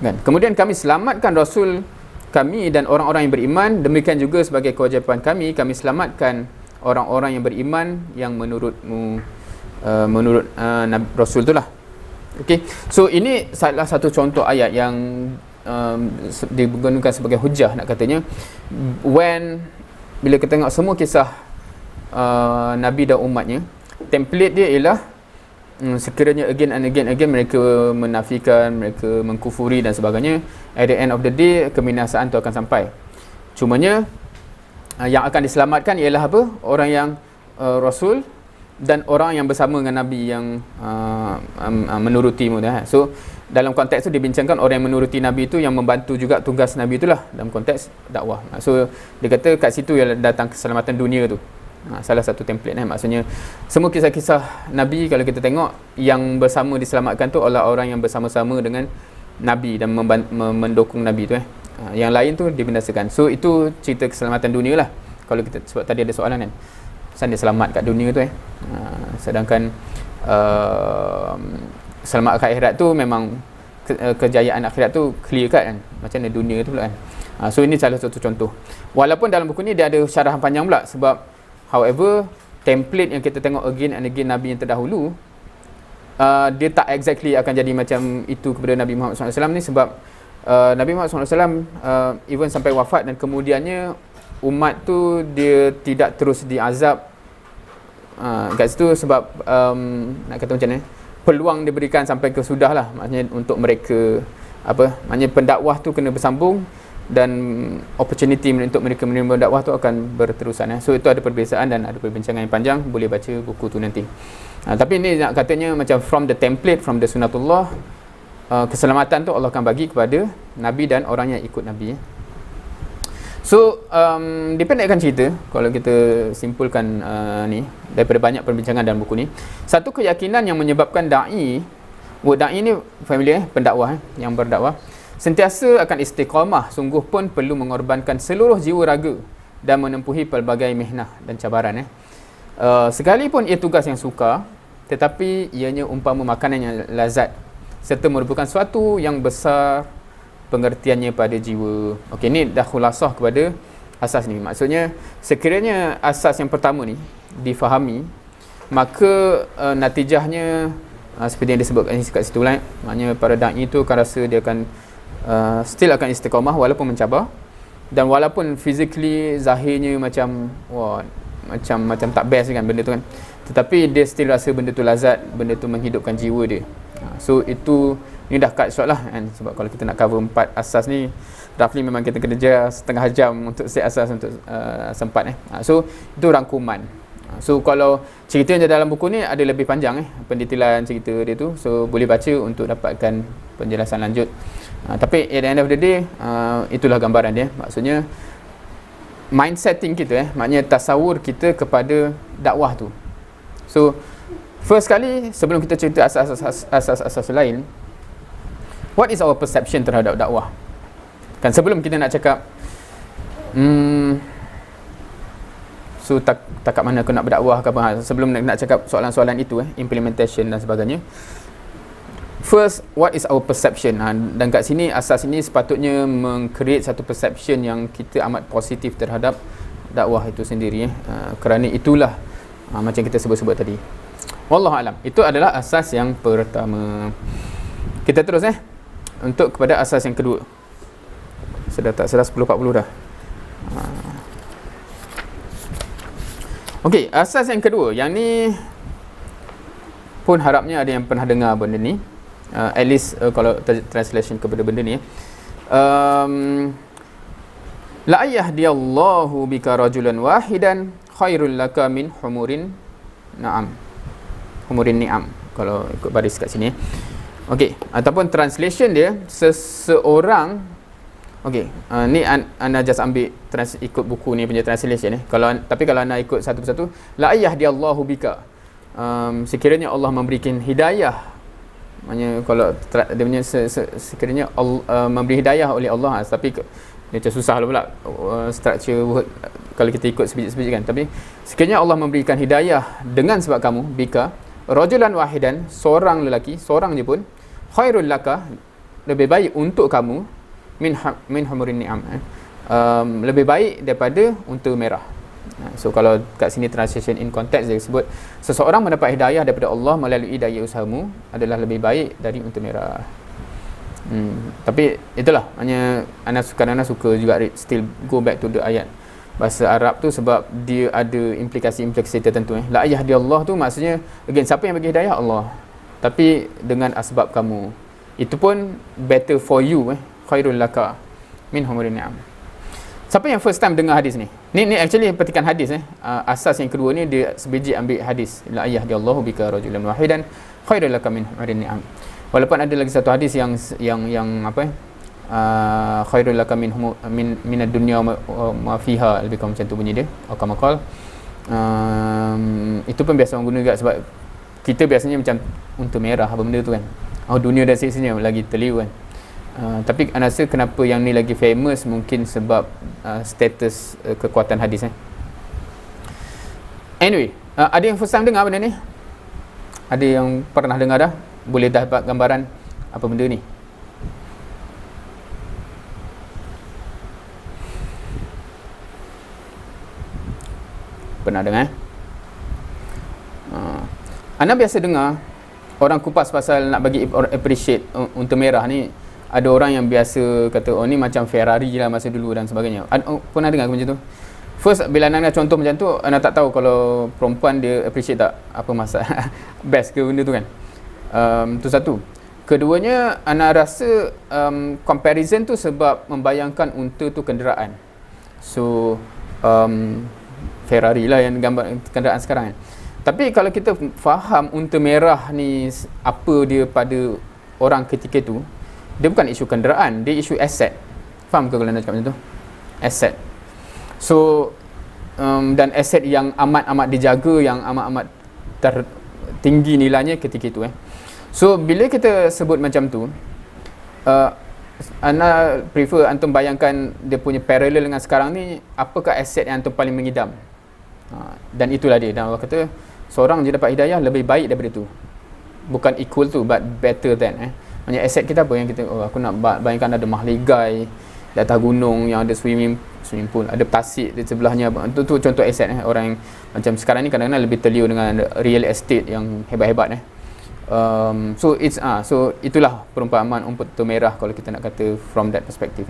Kan? Kemudian kami selamatkan rasul kami dan orang-orang yang beriman, demikian juga sebagai kewajipan kami selamatkan orang-orang yang beriman yang menurutmu menurut Rasul tu lah. Okay. So ini salah satu contoh ayat yang digunakan sebagai hujah nak katanya bila kita tengok semua kisah Nabi dan umatnya, template dia ialah sekiranya again and again mereka menafikan, mereka mengkufuri dan sebagainya, at the end of the day kebinasaan tu akan sampai. Cumanya yang akan diselamatkan ialah apa? Orang yang rasul dan orang yang bersama dengan Nabi yang menuruti mu. So dalam konteks tu dibincangkan orang yang menuruti Nabi itu yang membantu juga tugas Nabi itulah dalam konteks dakwah. So dia kata kat situ yang datang keselamatan dunia tu. Salah satu template maksudnya semua kisah-kisah Nabi kalau kita tengok yang bersama diselamatkan tu adalah orang yang bersama-sama dengan Nabi dan mendukung Nabi tu yang lain tu dibinasakan. So itu cerita keselamatan dunia lah. Kalau kita sebab tadi ada soalan kan, dia selamat kat dunia tu sedangkan selamat kat akhirat tu memang kejayaan akhirat tu clear cut kan, macam mana dunia tu pula kan. So ini salah satu contoh. Walaupun dalam buku ni dia ada syarahan panjang pula sebab however template yang kita tengok again and again Nabi yang terdahulu dia tak exactly akan jadi macam itu kepada Nabi Muhammad SAW ni sebab Nabi Muhammad SAW even sampai wafat dan kemudiannya umat tu dia tidak terus diazab kat situ sebab nak kata macam ni, peluang diberikan sampai ke sudah lah, maknanya untuk mereka maknanya pendakwah tu kena bersambung dan opportunity untuk mereka menerima dakwah tu akan berterusan. So itu ada perbezaan dan ada perbincangan yang panjang, boleh baca buku tu nanti. Tapi ini nak katanya macam from the template, from the sunnatullah, keselamatan tu Allah akan bagi kepada Nabi dan orang yang ikut Nabi. So dipendekkan cerita, kalau kita simpulkan ni daripada banyak perbincangan dalam buku ni, satu keyakinan yang menyebabkan da'i ni familiar pendakwah yang berdakwah sentiasa akan istiqamah, sungguh pun perlu mengorbankan seluruh jiwa raga dan menempuhi pelbagai mihnah dan cabaran sekalipun ia tugas yang sukar, tetapi ianya umpama makanan yang lazat serta merupakan suatu yang besar pengertiannya pada jiwa. Okey, ni dah khulasah kepada asas ni. Maksudnya sekiranya asas yang pertama ni difahami, maka natijahnya seperti yang disebutkan kat situ lah, maknanya para da'i tu akan rasa dia akan still akan istiqamah walaupun mencabar, dan walaupun physically zahirnya macam macam tak best kan benda tu kan, tetapi dia still rasa benda tu lazat, benda tu menghidupkan jiwa dia. So itu ni dah cut short lah kan, sebab kalau kita nak cover 4 asas ni roughly memang kita kena setengah jam untuk set asas untuk sempat So itu rangkuman. So kalau cerita yang dalam buku ni ada lebih panjang pendetailan cerita dia tu, so boleh baca untuk dapatkan penjelasan lanjut. Tapi at the end of the day itulah gambaran dia. Maksudnya mindsetting kita maknanya tasawur kita kepada dakwah tu. So first kali sebelum kita cerita asas-asas lain, what is our perception terhadap dakwah? Kan sebelum kita nak cakap so tak kat mana aku nak berdakwah ke apa, sebelum nak cakap soalan-soalan itu implementation dan sebagainya, first what is our perception? Dan kat sini asas ini sepatutnya meng-create satu perception yang kita amat positif terhadap dakwah itu sendiri kerana itulah macam kita sebut-sebut tadi. Wallahu alam. Itu adalah asas yang pertama. Kita terus untuk kepada asas yang kedua. Sudah 10.40 dah. Okey, asas yang kedua. Yang ni pun harapnya ada yang pernah dengar benda ni. At least kalau translation kepada benda ni. La yahdiyallahu bika rajulan wahidan khairul laka min humurin ni'am. Kalau ikut baris kat sini. Okey, ataupun translation dia seseorang. Okey, ni anda just ambil ikut buku ni punya translation tapi kalau anda ikut satu persatu, la yahdiyallahu bika, sekiranya Allah memberikan hidayah. Maknanya kalau dia punya sekiranya memberi hidayah oleh Allah, tapi dia macam susah pula structure word kalau kita ikut sebiji-sebiji kan. Tapi sekiranya Allah memberikan hidayah dengan sebab kamu, bika rajulan wahidan, seorang lelaki, seorang je pun, khairul laka, lebih baik untuk kamu, min humurin ni'am, lebih baik daripada unta merah. So kalau kat sini translation in context dia sebut seseorang mendapat hidayah daripada Allah melalui daya usahamu adalah lebih baik dari unta merah. Tapi itulah, hanya Ana suka juga still go back to the ayat bahasa Arab tu sebab dia ada implikasi tertentu. La yahdiyallah tu maksudnya again siapa yang bagi hidayah? Allah. tapi dengan asbab kamu. Itu pun better for you, khairul laka min humurin ni'am. Siapa yang first time dengar hadis ni? Ni actually petikan hadis asas yang kedua ni dia sebiji ambil hadis. La yahdillahu bika rajulan wahidan khairul laka min humurin ni'am. Walaupun ada lagi satu hadis yang apa khairul laka min ad-dunya ma fiha, lebih kurang macam tu bunyi dia, atau maqal. Itu pun biasa orang guna juga, sebab kita biasanya macam unta merah apa benda tu kan. Dunia dan seisinya lagi terliu kan. Tapi saya rasa kenapa yang ni lagi famous mungkin sebab status kekuatan hadis Anyway, ada yang first time dengar benda ni? Ada yang pernah dengar dah? Boleh dapat gambaran apa benda ni? Pernah dengar? Ana biasa dengar orang kupas pasal nak bagi appreciate unta merah ni. Ada orang yang biasa kata, ni macam Ferrari lah masa dulu dan sebagainya. Pernah dengar macam tu? First, bila Ana contoh macam tu, Ana tak tahu kalau perempuan dia appreciate tak, apa masalah best ke benda tu kan. Tu satu. Keduanya, Ana rasa comparison tu sebab membayangkan unta tu kenderaan. So Ferrari lah yang gambar kenderaan sekarang kan. Tapi kalau kita faham unta merah ni apa dia pada orang ketika tu, dia bukan isu kenderaan, dia isu aset. Faham ke kalau nak cakap macam tu? Aset. So dan aset yang amat-amat dijaga, yang amat-amat tinggi nilainya ketika itu So bila kita sebut macam tu, Ana prefer antum bayangkan dia punya parallel dengan sekarang ni, apakah aset yang antum paling mengidam. Dan itulah dia. Dan Allah kata seorang je dapat hidayah lebih baik daripada tu. Bukan equal tu, but better than Maksudnya aset kita apa yang kita, aku nak bayangkan ada mahligai di atas gunung yang ada swimming pool, ada tasik di sebelahnya. Tu contoh aset orang yang macam sekarang ni kadang-kadang lebih terliu dengan real estate yang hebat-hebat so itulah perumpamaan unta merah kalau kita nak kata from that perspective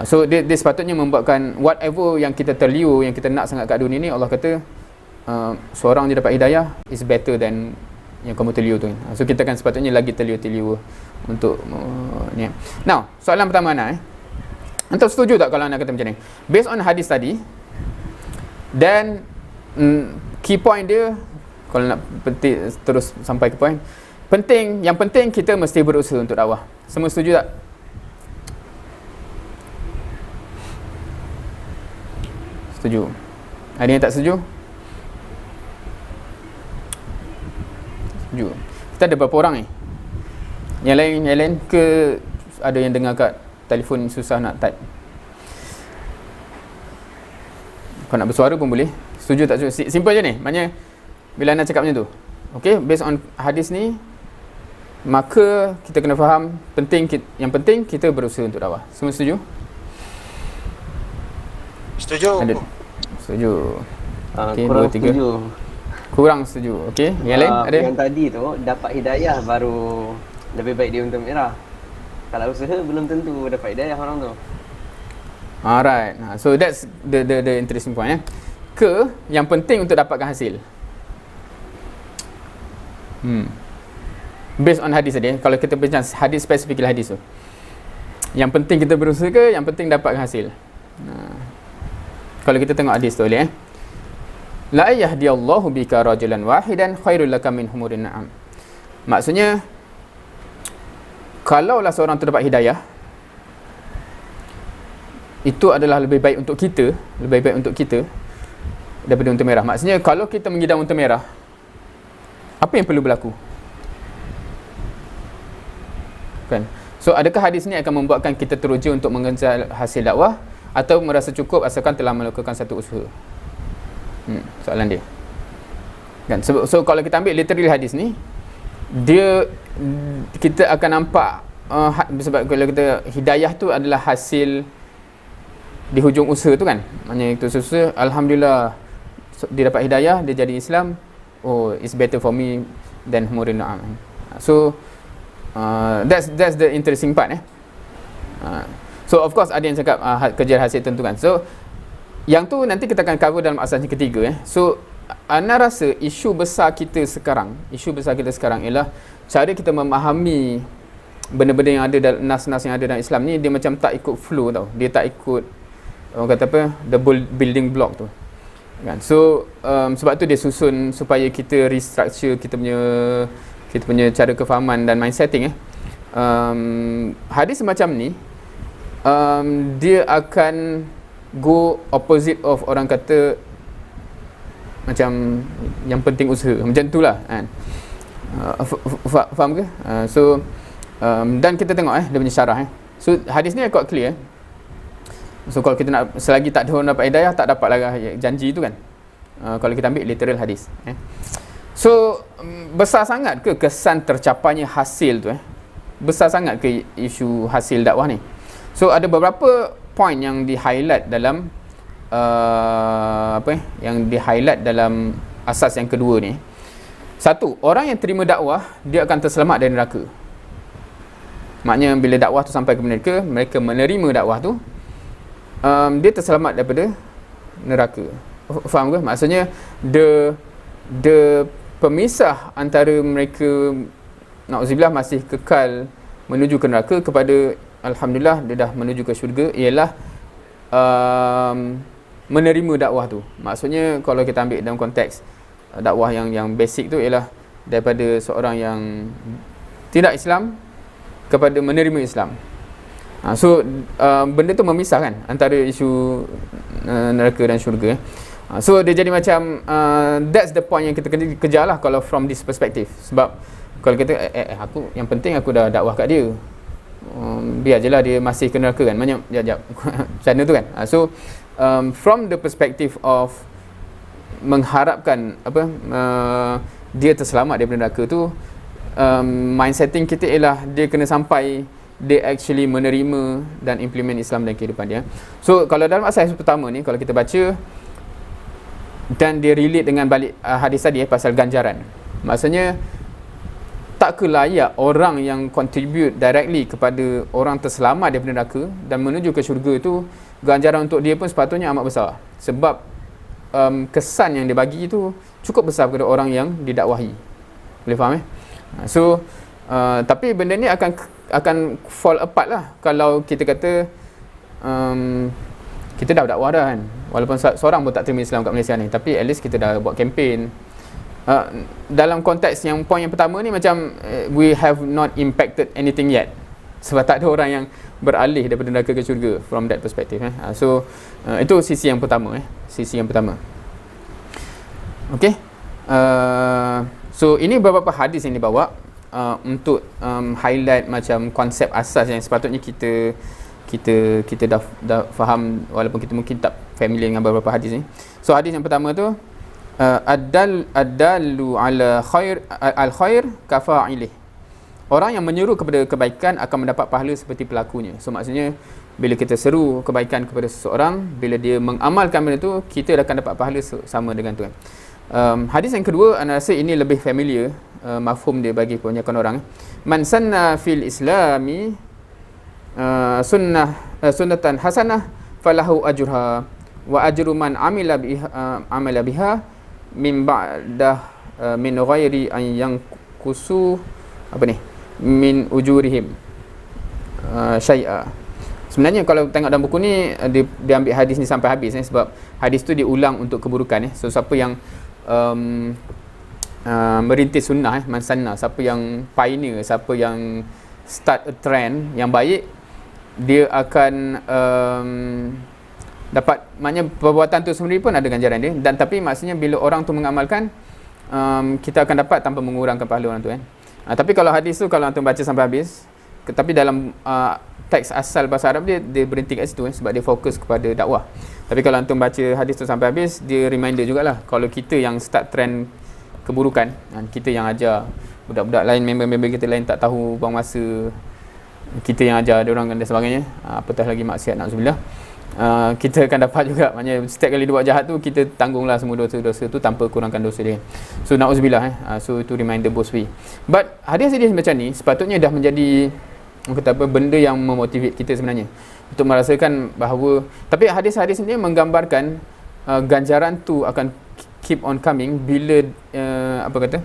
so dia sepatutnya membuatkan whatever yang kita terliu, yang kita nak sangat kat dunia ni, Allah kata seorang je dapat hidayah is better than yang kamu terliu tu. So kita kan sepatutnya lagi terliu untuk ni. Now, soalan pertama Ana antum setuju tak kalau Ana kata macam ni? Based on hadis tadi, dan key point dia, kalau nak penting terus sampai ke point, yang penting kita mesti berusaha untuk dakwah. Semua setuju tak? Setuju. Ada yang tak setuju? Setuju. Kita ada berapa orang ni? Yang lain ke ada yang dengar kat telefon susah nak type? Kau nak bersuara pun boleh. Setuju tak setuju? Simple je ni. Maknanya bila nak cakap macam tu, okay, based on hadis ni, maka kita kena faham yang penting kita berusaha untuk dakwah. Semua setuju? Setuju. Ada? Setuju. Okay, Kurang 2, 3. setuju. Kurang setuju. Okay, yang lain ada? Yang tadi tu dapat hidayah baru lebih baik dia unta merah. Kalau usaha belum tentu dapat hidayah orang tu. Alright. So that's the interesting point Ke yang penting untuk dapatkan hasil. Based on hadis tadi, kalau kita bincang hadis, spesifik hadis tu, yang penting kita berusaha ke yang penting dapatkan hasil? Kalau kita tengok hadis tu boleh la yahdiyallahu bika rajulan wahidan khairul laka min humurin na'am. Maksudnya kalaulah seorang tu dapat hidayah, itu adalah lebih baik untuk kita daripada unta merah. Maksudnya kalau kita mengidam unta merah, apa yang perlu berlaku? Kan? So adakah hadis ni akan membuatkan kita teruja untuk mengejar hasil dakwah, atau merasa cukup asalkan telah melakukan satu usaha? Soalan dia. Kan? So kalau kita ambil literally hadis ni, kita akan nampak sebab kalau kita hidayah tu adalah hasil di hujung usaha tu kan. Maknanya itu usaha, alhamdulillah dia dapat hidayah, dia jadi Islam. It's better for me than humurin na'am. So that's the interesting part So of course ada yang cakap kejar hasil tentu kan. So yang tu nanti kita akan cover dalam asas yang ketiga So Ana rasa isu besar kita sekarang ialah cara kita memahami benda-benda yang ada dalam nas-nas yang ada dalam Islam ni, dia macam tak ikut flow tau. Dia tak ikut orang kata apa, the building block tu. Kan? So sebab tu dia susun supaya kita restructure kita punya cara kefahaman dan mindsetting hadis macam ni dia akan go opposite of orang kata macam yang penting usaha, macam itulah kan. Faham ke? Dan kita tengok dia punya syarah so hadis ni quite clear. So kalau kita nak, selagi tak ada orang dapat hidayah, tak dapat lagi janji tu kan. Kalau kita ambil literal hadis so besar sangat ke kesan tercapainya hasil tu besar sangat ke isu hasil dakwah ni. So ada beberapa point yang di-highlight dalam yang di-highlight dalam asas yang kedua ni. Satu, orang yang terima dakwah dia akan terselamat dari neraka. Maknanya bila dakwah tu sampai ke mereka menerima dakwah tu, dia terselamat daripada neraka. Faham ke? Maksudnya the pemisah antara mereka na'udzubillah masih kekal menuju ke neraka kepada alhamdulillah dia dah menuju ke syurga ialah menerima dakwah tu. Maksudnya kalau kita ambil dalam konteks dakwah yang basic tu ialah daripada seorang yang tidak Islam kepada menerima Islam. So benda tu memisahkan antara isu neraka dan syurga. So dia jadi macam that's the point yang kita kejar lah kalau from this perspective. Sebab kalau kita aku yang penting aku dah dakwah kat dia, biar je lah dia masih ke neraka kan, banyak jap macam tu kan. So from the perspective of mengharapkan dia terselamat daripada neraka tu, mindsetting kita ialah dia kena sampai dia actually menerima dan implement Islam dalam kehidupan dia. So kalau dalam asas pertama ni kalau kita baca dan dia relate dengan balik hadis tadi pasal ganjaran, maksudnya tak ke layak orang yang contribute directly kepada orang terselamat daripada neraka dan menuju ke syurga tu, ganjaran untuk dia pun sepatutnya amat besar. Sebab kesan yang dia bagi itu cukup besar kepada orang yang didakwahi. Boleh faham So tapi benda ni akan fall apart lah kalau kita kata kita dah dakwah dah kan, walaupun seorang pun tak terima Islam kat Malaysia ni, tapi at least kita dah buat kempen. Dalam konteks yang point yang pertama ni macam we have not impacted anything yet, sebab tak ada orang yang beralih daripada neraka ke syurga from that perspective So itu sisi yang pertama sisi yang pertama. Okay, so ini beberapa hadis yang dibawa untuk highlight macam konsep asas yang sepatutnya kita dah faham walaupun kita mungkin tak familiar dengan beberapa hadis ni. So hadis yang pertama tu ad-dallu ala al-khair kafa'ilih. Orang yang menyeru kepada kebaikan akan mendapat pahala seperti pelakunya. So maksudnya bila kita seru kebaikan kepada seseorang, bila dia mengamalkan benda tu, kita akan dapat pahala sama dengan tu. Hadis yang kedua, ana rasa ini lebih familiar mafhum dia bagi kebanyakan orang. Man sanna fil islami sunnatan hasanah falahu ajruha wa ajru man amila biha min ba'dah min ghairi an yanqusu min ujurihim syai'a. Sebenarnya kalau tengok dalam buku ni dia ambil hadis ni sampai habis sebab hadis tu dia ulang untuk keburukan So siapa yang merintis sunnah man sanna, siapa yang pioneer, siapa yang start a trend yang baik, dia akan dapat, maknanya perbuatan tu sendiri pun ada ganjaran dia, dan tapi maksudnya bila orang tu mengamalkan, kita akan dapat tanpa mengurangkan pahala orang tu tapi kalau hadis tu kalau antum baca sampai habis, tapi dalam teks asal bahasa Arab dia berhenti kat situ sebab dia fokus kepada dakwah. Tapi kalau antum baca hadis tu sampai habis, dia reminder jugalah kalau kita yang start trend keburukan, kita yang ajar budak-budak lain, member-member kita lain tak tahu buang masa, kita yang ajar dia orang dan sebagainya, apatah lagi maksiat, na'udzubillah, kita akan dapat juga, maknanya setiap kali dia buat jahat tu kita tanggunglah semua dosa-dosa tu tanpa kurangkan dosa dia. So na'udzubillah so itu reminder both way. But hadis-hadis macam ni sepatutnya dah menjadi benda yang memotivate kita sebenarnya untuk merasakan bahawa, tapi hadis-hadis ni menggambarkan ganjaran tu akan keep on coming bila apa kata,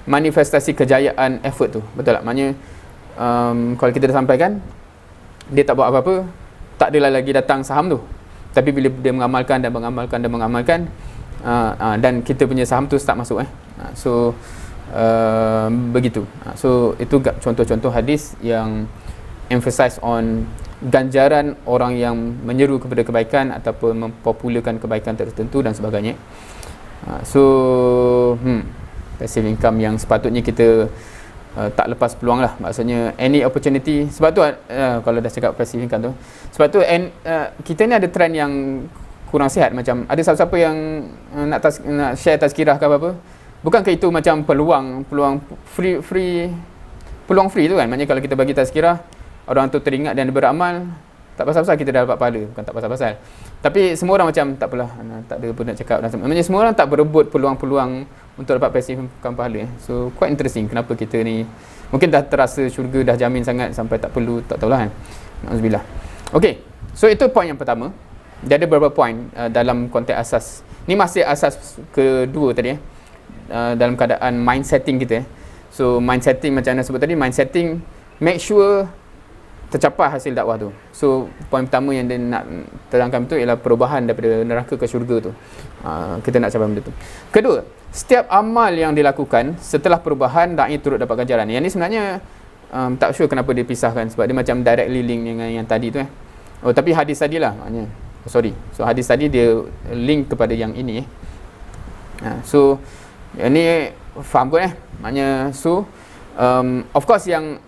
manifestasi kejayaan effort tu. Betul tak? Maknanya kalau kita dah sampaikan dia tak buat apa-apa, tak adalah lagi datang saham tu. Tapi bila dia mengamalkan dan kita punya saham tu start masuk so begitu. So itu contoh-contoh hadis yang emphasize on ganjaran orang yang menyeru kepada kebaikan ataupun mempopularkan kebaikan tertentu dan sebagainya. Passive income yang sepatutnya kita tak lepas peluang lah. Maksudnya any opportunity. Sebab tu kalau dah cakap passive income tu, sebab tu kita ni ada trend yang kurang sihat. Macam ada siapa-siapa yang nak share tazkirah ke apa-apa, bukankah itu macam peluang free tu kan. Maknanya kalau kita bagi tazkirah, orang tu teringat dan beramal, tak pasal-pasal kita dah dapat pahala. Bukan tak pasal-pasal, tapi semua orang macam tak apalah, tak ada apa nak cakap. Maksudnya semua orang tak berebut peluang-peluang untuk dapat passive income pahala. So quite interesting kenapa kita ni mungkin dah terasa syurga dah jamin sangat sampai tak perlu, tak tahulah kan. Nauzubillah. Okay, so itu point yang pertama. Dia ada beberapa point dalam konteks asas. Ni masih asas kedua tadi dalam keadaan mind setting kita. So mind setting macam mana sebut tadi, mind setting make sure tercapai hasil dakwah tu. So poin pertama yang dia nak terangkan tu ialah perubahan daripada neraka ke syurga tu. Kita nak capai benda tu. Kedua, setiap amal yang dilakukan setelah perubahan, dai turut dapat ganjaran. Yang ni sebenarnya tak sure kenapa dia pisahkan, sebab dia macam directly link dengan yang tadi tu tapi hadis tadi lah maknanya. So hadis tadi dia link kepada yang ini so yang ni faham kot maknanya. So of course yang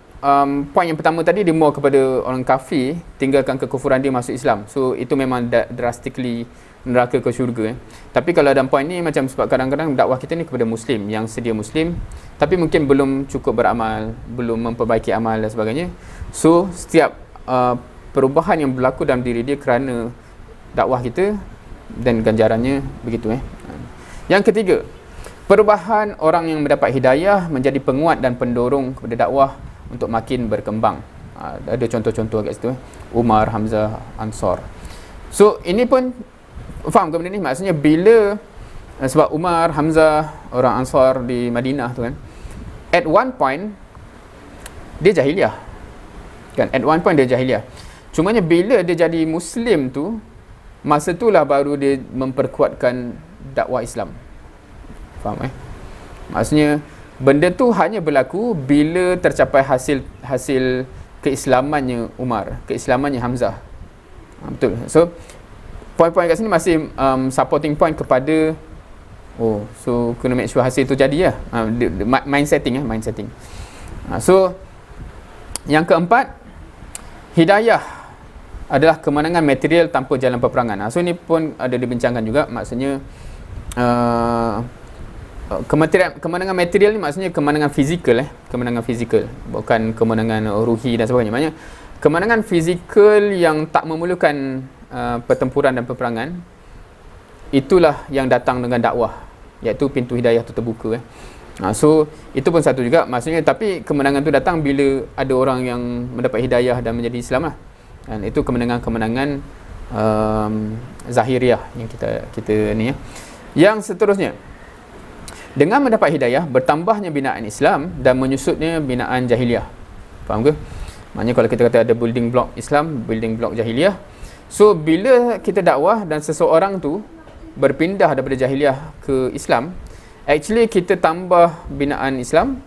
point yang pertama tadi dia more kepada orang kafir tinggalkan kekufuran dia masuk Islam. So itu memang drastically neraka ke syurga Tapi kalau dalam point ni macam sebab kadang-kadang dakwah kita ni kepada Muslim yang sedia Muslim tapi mungkin belum cukup beramal, belum memperbaiki amal dan sebagainya. So setiap perubahan yang berlaku dalam diri dia kerana dakwah kita dan ganjarannya begitu Yang ketiga, perubahan orang yang mendapat hidayah menjadi penguat dan pendorong kepada dakwah untuk makin berkembang. Ada contoh-contoh kat situ Umar, Hamzah, Ansar. So ini pun faham ke benda ni? Maksudnya bila sebab Umar, Hamzah, orang Ansar di Madinah tu kan, at one point dia jahiliah kan, at one point dia jahiliah. Cumanya bila dia jadi Muslim tu, masa itulah baru dia memperkuatkan dakwah Islam. Faham Maksudnya benda tu hanya berlaku bila tercapai hasil keislamannya Umar, keislamannya Hamzah. Betul. So point-point kat sini masih supporting point kepada so kena make sure hasil tu jadi mind setting mind setting. So yang keempat, hidayah adalah kemenangan material tanpa jalan peperangan. So ni pun ada dibincangkan juga. Maksudnya kemenangan material ni maksudnya kemenangan fizikal kemenangan fizikal, bukan kemenangan ruhi dan sebagainya. Maksudnya kemenangan fizikal yang tak memerlukan pertempuran dan peperangan, itulah yang datang dengan dakwah, iaitu pintu hidayah tu terbuka so itu pun satu juga maksudnya. Tapi kemenangan tu datang bila ada orang yang mendapat hidayah dan menjadi Islam dan itu kemenangan-kemenangan zahiriah yang kita ni Yang seterusnya, dengan mendapat hidayah, bertambahnya binaan Islam dan menyusutnya binaan jahiliah. Faham ke? Maknanya kalau kita kata ada building block Islam, building block jahiliah. So bila kita dakwah dan seseorang tu berpindah daripada jahiliah ke Islam, actually kita tambah binaan Islam,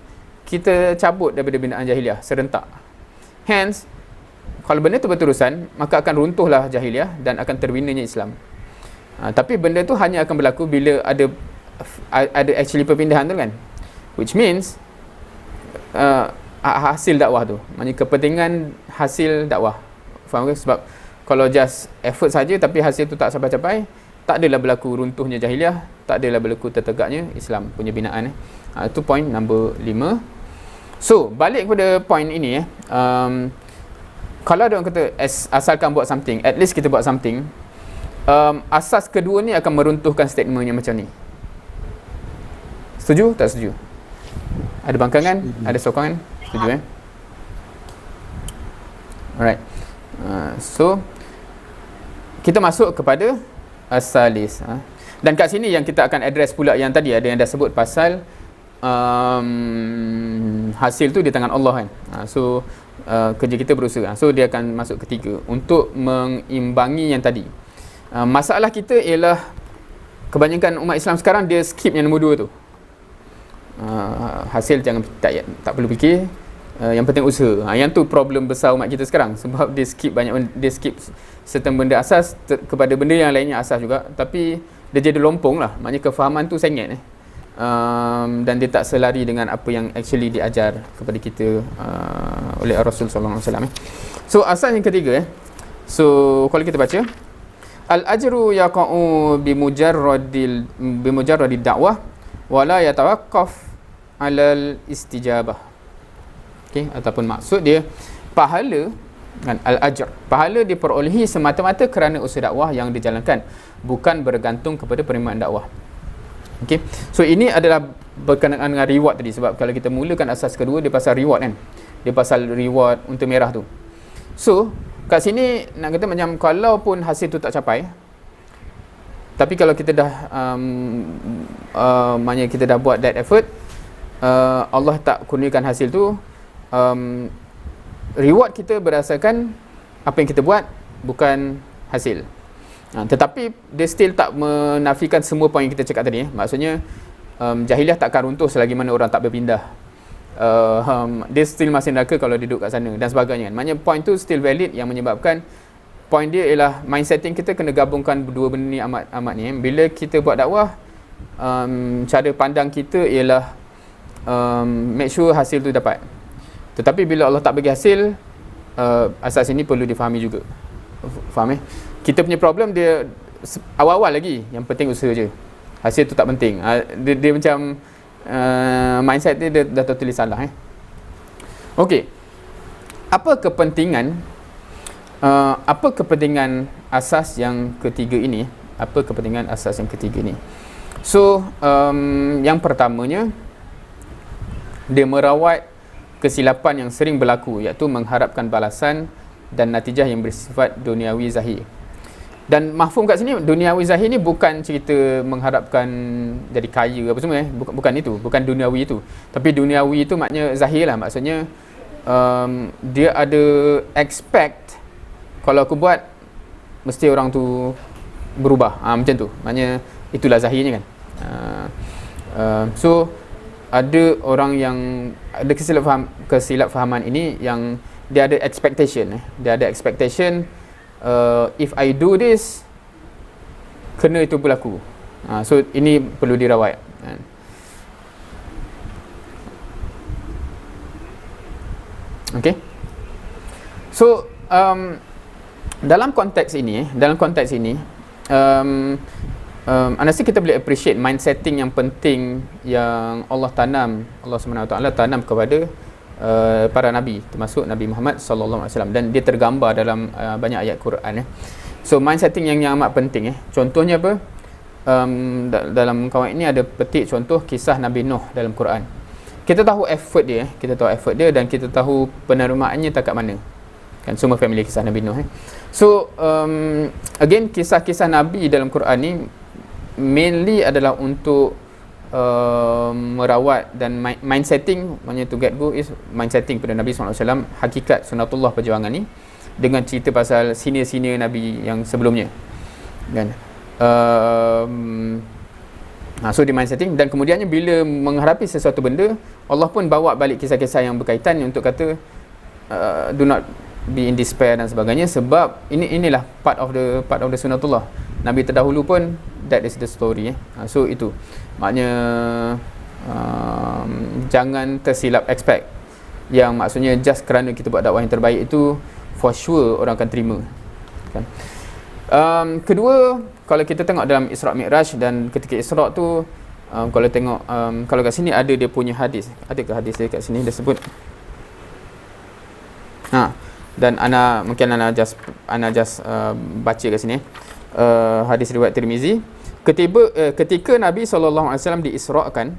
kita cabut daripada binaan jahiliah serentak. Hence, kalau benda tu berterusan, maka akan runtuhlah jahiliah dan akan terbinanya Islam. Tapi benda tu hanya akan berlaku bila ada actually perpindahan tu kan, which means hasil dakwah tu, maknanya kepentingan hasil dakwah. Faham ke? Sebab kalau just effort saja tapi hasil tu tak sampai-capai, tak adalah berlaku runtuhnya jahiliah, tak adalah berlaku tertegaknya Islam punya binaan. Itu point number 5. So balik kepada point ini kalau ada orang kata asalkan buat something, at least kita buat something, asas kedua ni akan meruntuhkan statementnya macam ni. Setuju? Tak setuju? Ada bangkangan? Ada sokongan? Setuju Alright. So kita masuk kepada asalis. Dan kat sini yang kita akan address pula yang tadi ada yang dah sebut pasal hasil tu di tangan Allah kan. So kerja kita berusaha. So dia akan masuk ketiga untuk mengimbangi yang tadi. Masalah kita ialah kebanyakan umat Islam sekarang dia skip yang nombor 2 tu. Hasil jangan tak perlu fikir. Yang penting usaha. Yang tu problem besar umat kita sekarang sebab dia skip certain benda asas kepada benda yang lainnya asas juga, tapi dia jadi lompong lah. Maknanya kefahaman tu sengit dan dia tak selari dengan apa yang actually diajar kepada kita oleh Rasul sallallahu alaihi wasallam. So asas yang ketiga so kalau kita baca al-ajru yaqa'u bimujarradid da'wah wala yatawaqqaf 'alal istijabah. Okey, ataupun maksud dia pahala kan, al-ajr, pahala diperolehi semata-mata kerana usaha dakwah yang dijalankan, bukan bergantung kepada penerimaan dakwah. Okey, so ini adalah berkenaan dengan reward tadi, sebab kalau kita mulakan asas kedua dia pasal reward kan, dia pasal reward unta merah tu. So kat sini nak kata macam kalau pun hasil tu tak capai, tapi kalau kita dah maknanya kita dah buat that effort, Allah tak kurniakan hasil tu, reward kita berdasarkan apa yang kita buat, bukan hasil. Tetapi dia still tak menafikan semua poin yang kita cakap tadi. Maksudnya jahiliah takkan runtuh selagi mana orang tak berpindah. Dia still masih neraka kalau dia duduk kat sana dan sebagainya. Maknanya point tu still valid, yang menyebabkan point dia ialah mindsetting kita kena gabungkan dua benda ni amat ni. Bila kita buat dakwah, cara pandang kita ialah make sure hasil tu dapat. Tetapi bila Allah tak bagi hasil, asas ini perlu difahami juga. Faham Kita punya problem dia awal-awal lagi, yang penting usaha je. Hasil tu tak penting. Dia macam mindset dia dah totally salah. Okey. Apa kepentingan asas yang ketiga ini? Apa kepentingan asas yang ketiga ini? So, yang pertamanya, dia merawat kesilapan yang sering berlaku, iaitu mengharapkan balasan dan natijah yang bersifat duniawi zahir. Dan mafhum kat sini duniawi zahir ni bukan cerita mengharapkan jadi kaya apa semua bukan itu, bukan duniawi itu. Tapi duniawi itu maknanya zahir lah, maksudnya dia ada expect kalau aku buat mesti orang tu berubah, macam tu. Maknanya itulah zahirnya kan. So ada orang yang ada kesilapfahaman ini yang dia ada expectation. Dia ada expectation, if I do this, kena itu berlaku. So ini perlu dirawat. Okay. So dalam konteks ini, anda rasa kita boleh appreciate mindsetting yang penting yang Allah SWT tanam kepada para nabi, termasuk Nabi Muhammad sallallahu alaihi wasallam, dan dia tergambar dalam banyak ayat Quran. So mindsetting yang amat penting. Contohnya apa? Dalam kawan ini ada petik contoh kisah Nabi Nuh dalam Quran. Kita tahu effort dia, dan kita tahu penerimaannya tak kat mana. Kan semua family kisah Nabi Nuh. So again, kisah-kisah Nabi dalam Quran ni mainly adalah untuk merawat dan mindsetting, maknanya to get go is mindsetting pada Nabi SAW, hakikat sunatullah perjuangan ni, dengan cerita pasal senior-senior Nabi yang sebelumnya kan. So di mindsetting, dan kemudiannya bila menghadapi sesuatu benda, Allah pun bawa balik kisah-kisah yang berkaitan untuk kata do not be in despair dan sebagainya, sebab inilah part of the sunatullah. Nabi terdahulu pun that is the story. So itu maknanya jangan tersilap expect, yang maksudnya just kerana kita buat dakwah yang terbaik itu for sure orang akan terima kan. Kedua, kalau kita tengok dalam Isra' Mi'raj, dan ketika Isra' tu kalau tengok kalau kat sini ada dia punya hadis. Adakah hadis dia kat sini dia sebut? Dan ana just baca kat sini. Hadis riwayat Tirmizi, ketika Nabi SAW diisra'kan,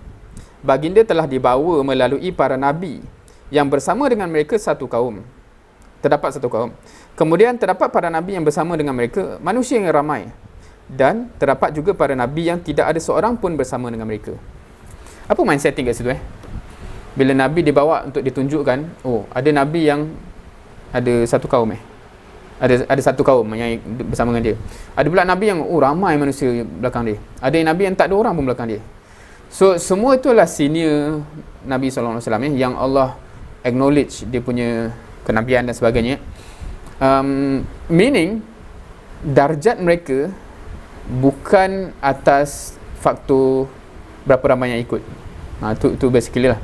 baginda telah dibawa melalui para nabi yang bersama dengan mereka satu kaum. Terdapat satu kaum. Kemudian terdapat para nabi yang bersama dengan mereka manusia yang ramai. dan terdapat juga para nabi yang tidak ada seorang pun bersama dengan mereka. Apa mind setting kat situ Bila nabi dibawa untuk ditunjukkan, oh ada nabi yang ada satu kaum ada satu kaum yang bersama dengan dia. Ada pula nabi yang ramai manusia belakang dia. Ada yang nabi yang tak ada orang pun belakang dia. So semua itulah senior Nabi SAW yang Allah acknowledge dia punya kenabian dan sebagainya. Meaning darjat mereka bukan atas faktor berapa ramai yang ikut. Tu basically lah.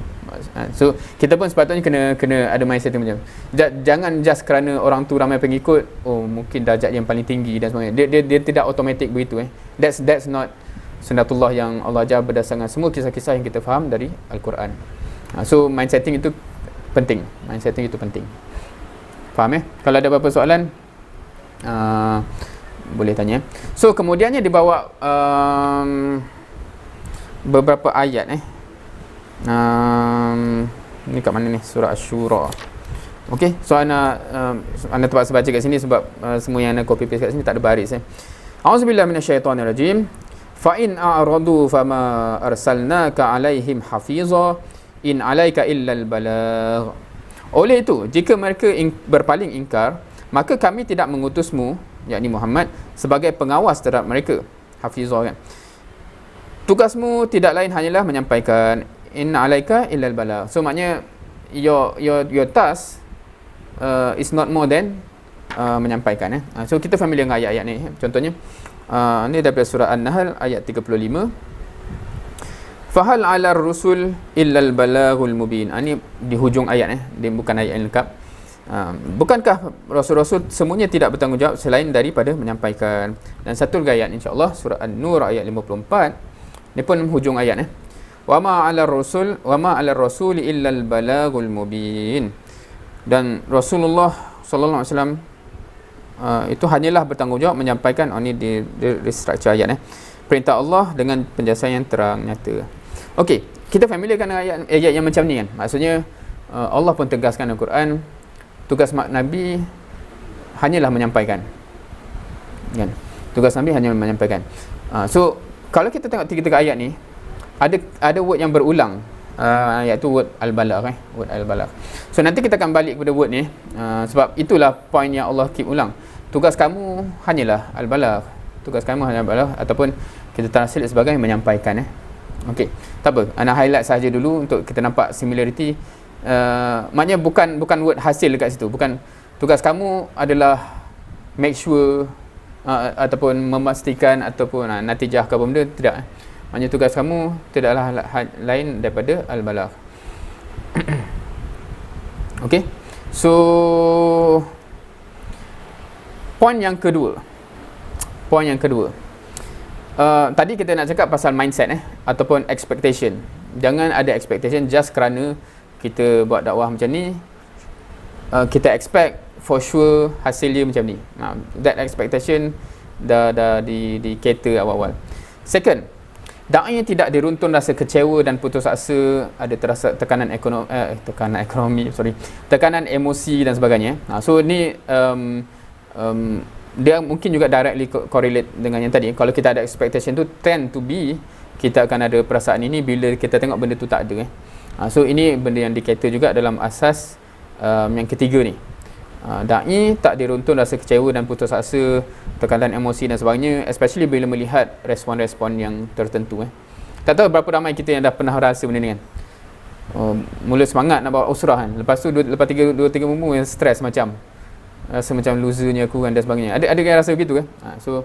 So kita pun sepatutnya kena ada mindset macam jangan just kerana orang tu ramai pengikut, oh mungkin darjat yang paling tinggi dan sebagainya. Dia tidak automatic begitu. That's not sunnatullah yang Allah ajar berdasarkan semua kisah-kisah yang kita faham dari Al-Quran. So mind setting itu penting. Mind setting itu penting. Faham Kalau ada apa-apa soalan boleh tanya. So kemudiannya dibawa beberapa ayat ni kat mana ni? Surah Asy-Syura. Okey, so ana terpaksa baca kat sini sebab semua yang ana copy paste kat sini tak ada baris. Auzubillahi minasyaitonirrajim. Fa in a'radu fama arsalnaka 'alaihim hafiza in 'alaika illal balagh. Oleh itu, jika mereka berpaling ingkar, maka kami tidak mengutusmu, yakni Muhammad, sebagai pengawas terhadap mereka. Hafizah Tugasmu tidak lain hanyalah menyampaikan. Inna 'alaika illal balagh. So maknanya your task is not more than menyampaikan. So kita familiar dengan ayat-ayat ni. Contohnya ni daripada surah An-Nahl ayat 35. Fahal 'alar rusul illal balaghul mubin. Ini di hujung ayat dia bukan ayat yang lengkap. Bukankah rasul-rasul semuanya tidak bertanggungjawab selain daripada menyampaikan. Dan satu lagi ayat insya-Allah surah An-Nur ayat 54. Ni pun hujung ayat wa ma 'alar rasul illal balaghul mubin. Dan Rasulullah sallallahu alaihi wasallam itu hanyalah bertanggungjawab menyampaikan. Ini di restructure ayat perintah Allah dengan penjelasan yang terang nyata. Okey, kita familiar dengan ayat yang macam ni kan. Maksudnya Allah pun tegaskan dalam Quran, tugas Nabi hanyalah menyampaikan. Kan? Tugas Nabi hanya menyampaikan. So kalau kita tengok tiga-tiga ayat ni, ada word yang berulang, iaitu word al-balagh. Word al-balagh. So nanti kita akan balik kepada word ni, sebab itulah point yang Allah keep ulang. Tugas kamu hanyalah al-balagh. Tugas kamu hanyalah al-balagh, ataupun kita translate sebagai menyampaikan. Okey, tak apa, ana highlight saja dulu untuk kita nampak similarity. Maknanya bukan word hasil dekat situ. Bukan tugas kamu adalah make sure ataupun memastikan ataupun natijah ke apa benda, tidak. Maknanya tugas kamu tidaklah lain daripada al-balagh. Okey. So Poin yang kedua. Tadi kita nak cakap pasal mindset ataupun expectation. Jangan ada expectation just kerana kita buat dakwah macam ni, kita expect for sure hasil dia macam ni. That expectation dah di cater awal-awal. Second, da'i tidak diruntun rasa kecewa dan putus asa, ada terasa tekanan emosi dan sebagainya. So ni dia mungkin juga directly correlate dengan yang tadi. Kalau kita ada expectation tu tend to be, kita akan ada perasaan ini bila kita tengok benda tu tak ada. So ini benda yang dikaitkan juga dalam asas yang ketiga ni. Da'i tak diruntun rasa kecewa dan putus asa, tekanan emosi dan sebagainya, especially bila melihat respon-respon yang tertentu. Tak tahu berapa ramai kita yang dah pernah rasa benda ni kan. Mula semangat nak bawa usrah kan, lepas tu lepas 2-3 minggu yang stres macam rasa macam losernya aku kan dan sebagainya. Ada yang rasa begitu kan. So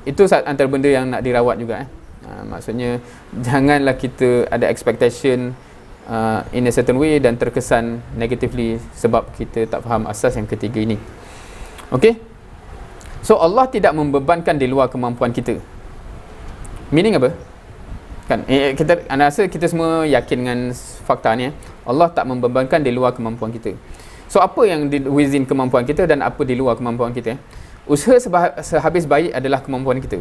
itu antara benda yang nak dirawat juga. Maksudnya janganlah kita ada expectation in a certain way dan terkesan negatively sebab kita tak faham asas yang ketiga ini. Okay. So Allah tidak membebankan di luar kemampuan kita. Meaning apa? Kan kita, anda rasa kita semua yakin dengan fakta ni. Allah tak membebankan di luar kemampuan kita. So apa yang within kemampuan kita dan apa di luar kemampuan kita? Usaha sehabis baik adalah kemampuan kita.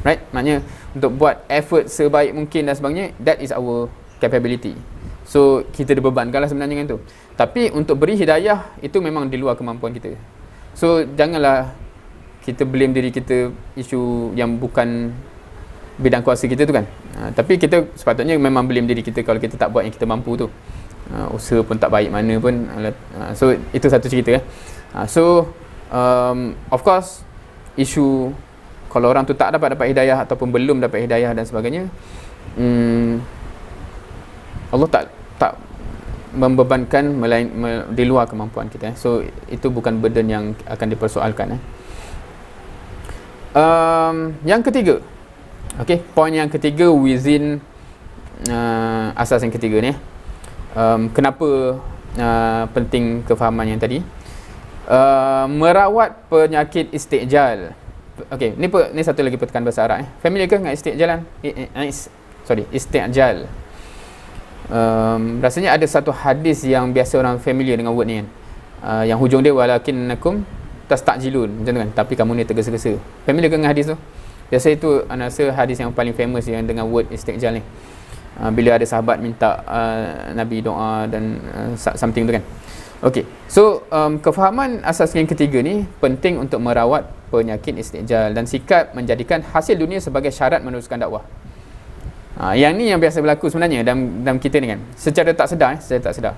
Right? Maknanya untuk buat effort sebaik mungkin dan sebagainya, that is our capability. So kita dibebankanlah sebenarnya dengan tu. Tapi untuk beri hidayah itu memang di luar kemampuan kita. So janganlah kita blame diri kita isu yang bukan bidang kuasa kita tu kan. Tapi kita sepatutnya memang blame diri kita kalau kita tak buat yang kita mampu tu. Usaha pun tak baik mana pun. So itu satu cerita. Of course isu kalau orang tu tak dapat hidayah ataupun belum dapat hidayah dan sebagainya, Allah tak membebankan di luar kemampuan kita. So itu bukan burden yang akan dipersoalkan. Yang ketiga, okey, poin yang ketiga within asas yang ketiga ni, kenapa penting kefahaman yang tadi, merawat penyakit istijal. Okey, ni satu lagi perkataan bahasa Arab. Familiar ke dengan istijalan? Istijal. Rasanya ada satu hadis yang biasa orang familiar dengan word ni kan, yang hujung dia walakinnakum tastajilun, macam tu kan, tapi kamu ni tergesa-gesa. Familiar dengan hadis tu? Biasa itu ana rasa hadis yang paling famous yang dengan word istijal ni, bila ada sahabat minta Nabi doa dan something tu kan. Okey, so kefahaman asas yang ketiga ni penting untuk merawat penyakit istijal dan sikap menjadikan hasil dunia sebagai syarat meneruskan dakwah. Yang ni yang biasa berlaku sebenarnya dalam kita ni kan, secara tak sedar.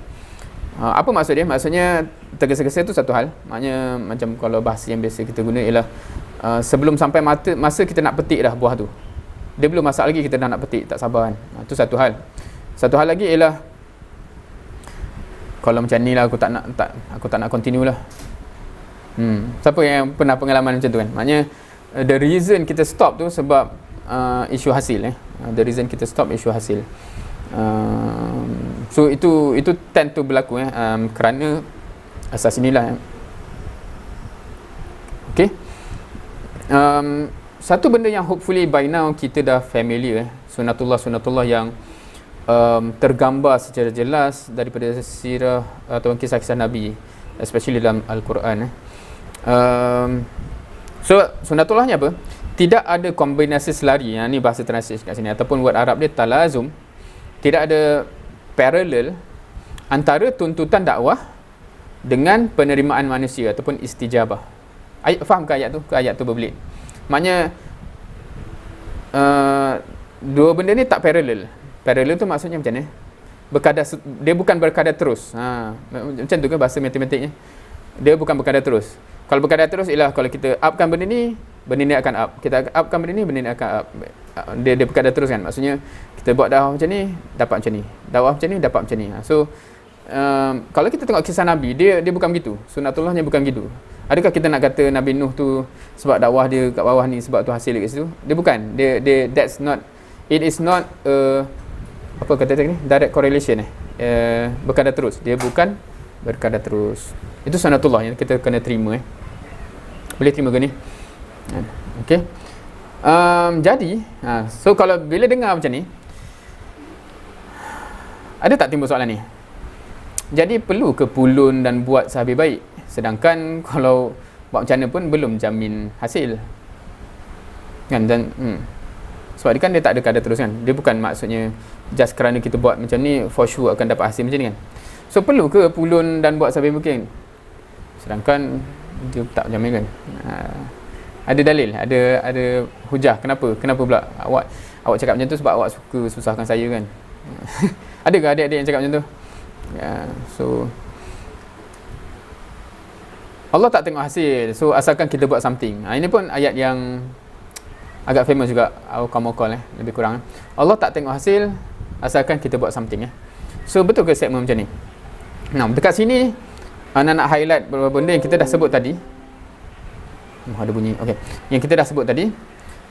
Apa maksud dia? Maksudnya tergesa-gesa tu satu hal. Maknanya macam kalau bahasa yang biasa kita guna ialah sebelum sampai masa kita nak petik dah buah tu, dia belum masak lagi kita dah nak petik, tak sabar kan. Itu satu hal. Satu hal lagi ialah kalau macam ni lah aku tak nak continue lah. Siapa yang pernah pengalaman macam tu kan? Maknanya the reason kita stop tu sebab isu hasil. The reason kita stop isu hasil. So itu tend to berlaku kerana asas inilah. Okay. Satu benda yang hopefully by now kita dah familiar, sunatullah yang tergambar secara jelas daripada sirah atau kisah-kisah Nabi, especially dalam Al-Quran. So sunatullahnya apa? Tidak ada kombinasi selari. Yang ni bahasa translate kat sini, ataupun word Arab dia talazum. Tidak ada paralel antara tuntutan dakwah dengan penerimaan manusia ataupun istijabah. Faham ke ayat tu? Ke ayat tu berbelit? Maknanya dua benda ni tak paralel. Paralel tu maksudnya macam ni, dia bukan berkadar terus. Macam tu ke bahasa matematiknya? Dia bukan berkadar terus. Kalau berkadar terus ialah kalau kita upkan benda ni akan up. Kita upkan benda ni akan up. Dia berkadar terus kan. Maksudnya kita buat dakwah macam ni, dapat macam ni. Dakwah macam ni, dapat macam ni. So kalau kita tengok kisah Nabi, dia bukan begitu. Sunatullahnya bukan begitu. Adakah kita nak kata Nabi Nuh tu sebab dakwah dia kat bawah ni, sebab tu hasil dekat situ? Dia bukan. It is not apa kata tadi ni? Direct correlation berkadar terus. Dia bukan berkadar terus. Itu sunatullah yang kita kena terima. Boleh terima ke ni? Okay. Jadi so kalau bila dengar macam ni, ada tak timbul soalan ni? Jadi perlu ke pulun dan buat sehabis baik? Sedangkan kalau buat macam mana pun belum jamin hasil kan? Dan sebab dia kan dia tak ada kadar terus kan. Dia bukan maksudnya just kerana kita buat macam ni for sure akan dapat hasil macam ni kan. So perlu ke pulun dan buat sehabis mungkin? Sedangkan dia tak jamin kan. Ada dalil, ada hujah. Kenapa pula awak cakap macam tu? Sebab awak suka susahkan saya kan. Adakah adik-adik yang cakap macam tu? So Allah tak tengok hasil. So asalkan kita buat something. Ini pun ayat yang agak famous juga, awqamokol lebih kurang. Allah tak tengok hasil asalkan kita buat something. So betul ke statement macam ni? Nah, dekat sini Ana nak highlight beberapa benda yang kita dah sebut tadi. Ada bunyi. Okey. Yang kita dah sebut tadi.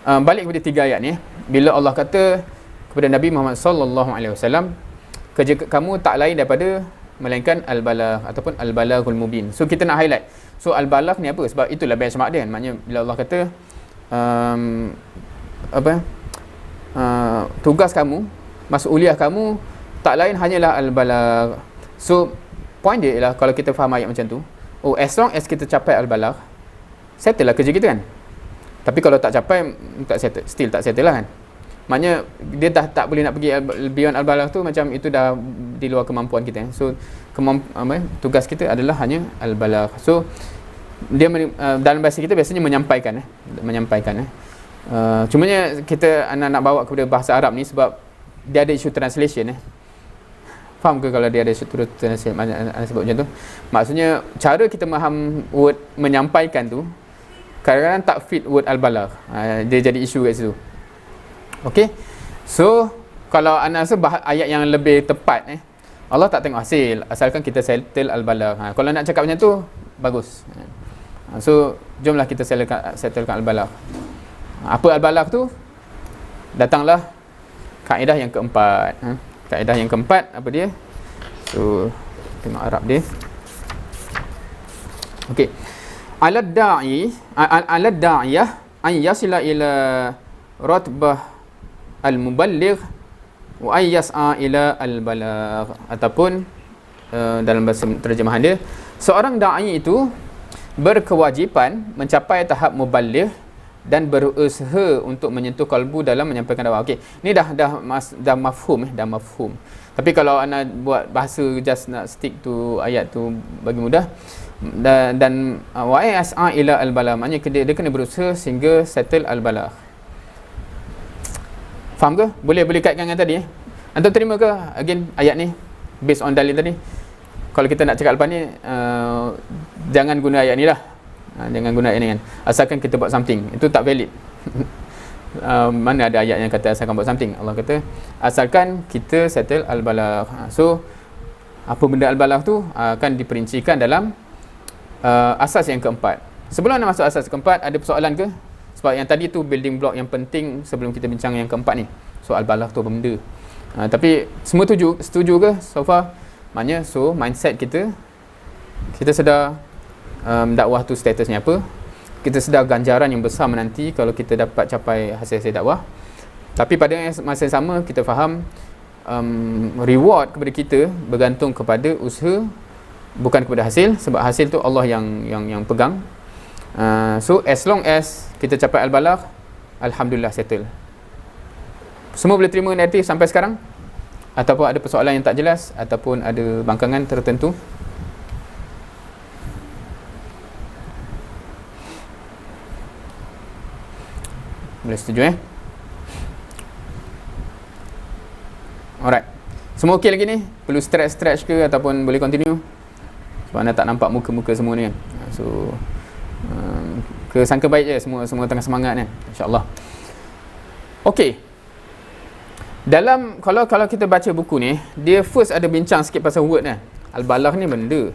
Balik kepada 3 ayat ni. Bila Allah kata kepada Nabi Muhammad sallallahu alaihi wasallam, kerja kamu tak lain daripada melainkan al-balagh ataupun al-balaghul mubin. So kita nak highlight. So al-balagh ni apa? Sebab itulah benchmark dia kan. Maknanya bila Allah kata tugas kamu, mas'uliyah kamu tak lain hanyalah al-balagh. So point dia ialah kalau kita faham ayat macam tu, as long as kita capai al-balagh, settle lah kerja kita kan. Tapi kalau tak capai, tak settle, still tak settle lah kan. Maknanya dia dah tak boleh nak pergi beyond al-balagh tu, macam itu dah di luar kemampuan kita. So tugas kita adalah hanya al-balagh. So dia dalam bahasa kita biasanya menyampaikan cumanya kita nak bawa kepada bahasa Arab ni sebab dia ada isu translation faham ke kalau dia ada isu translation anda sebut macam tu, maksudnya cara kita faham word menyampaikan tu kadang-kadang tak fit word al-balagh, dia jadi isu kat situ. Okey, so kalau anda rasa ayat yang lebih tepat Allah tak tengok hasil asalkan kita settle al-balagh. Kalau nak cakap macam tu bagus. So jomlah kita settlekan al-balagh. Apa al-balagh tu? Datanglah kaedah yang keempat. Kaedah yang keempat apa dia? So tengok Arab dia. Okey. Alad da'iyah an yasila ila ratbah al-muballigh wa ay yas'a ila al-balagh, ataupun dalam bahasa terjemahan dia, seorang da'i itu berkewajipan mencapai tahap muballigh dan berusaha untuk menyentuh kalbu dalam menyampaikan dakwah. Okey, ni dah mafhum dah mafhum. Tapi kalau anda buat bahasa just nak stick to ayat tu bagi mudah, dan wa yas'a ila al-balagh, maknanya dia kena berusaha sehingga settle al-balagh. Faham ke? Boleh kaitkan dengan tadi Antum terima ke again ayat ni based on dalil tadi? Kalau kita nak cakap lepas ni jangan guna ayat ni lah. Jangan guna ayat ni kan. Asalkan kita buat something. Itu tak valid. Mana ada ayat yang kata asalkan buat something? Allah kata asalkan kita settle al-balagh. So apa benda al-balagh tu akan diperincikan dalam asas yang keempat. Sebelum nak masuk asas keempat, ada persoalan ke? Sebab yang tadi tu building block yang penting sebelum kita bincang yang keempat ni. So al-balagh tu apa benda? Tapi semua setuju ke so far? Maknanya so mindset kita sedar dakwah tu statusnya apa, kita sedar ganjaran yang besar menanti kalau kita dapat capai hasil-hasil dakwah. Tapi pada masa yang sama kita faham reward kepada kita bergantung kepada usaha, bukan kepada hasil, sebab hasil tu Allah yang pegang. So as long as kita capai al-balagh, alhamdulillah settle. Semua boleh terima narratif sampai sekarang? Ataupun ada persoalan yang tak jelas, ataupun ada bangkangan tertentu? Boleh setuju Alright. Semua okey lagi ni? Perlu stretch ke ataupun boleh continue? Sebab anda tak nampak muka-muka semua ni kan. So kesangka baik je, semua tengah semangat kan, insya-Allah. Okey. Dalam kalau kita baca buku ni, dia first ada bincang sikit pasal word kan. Al-balagh ni benda.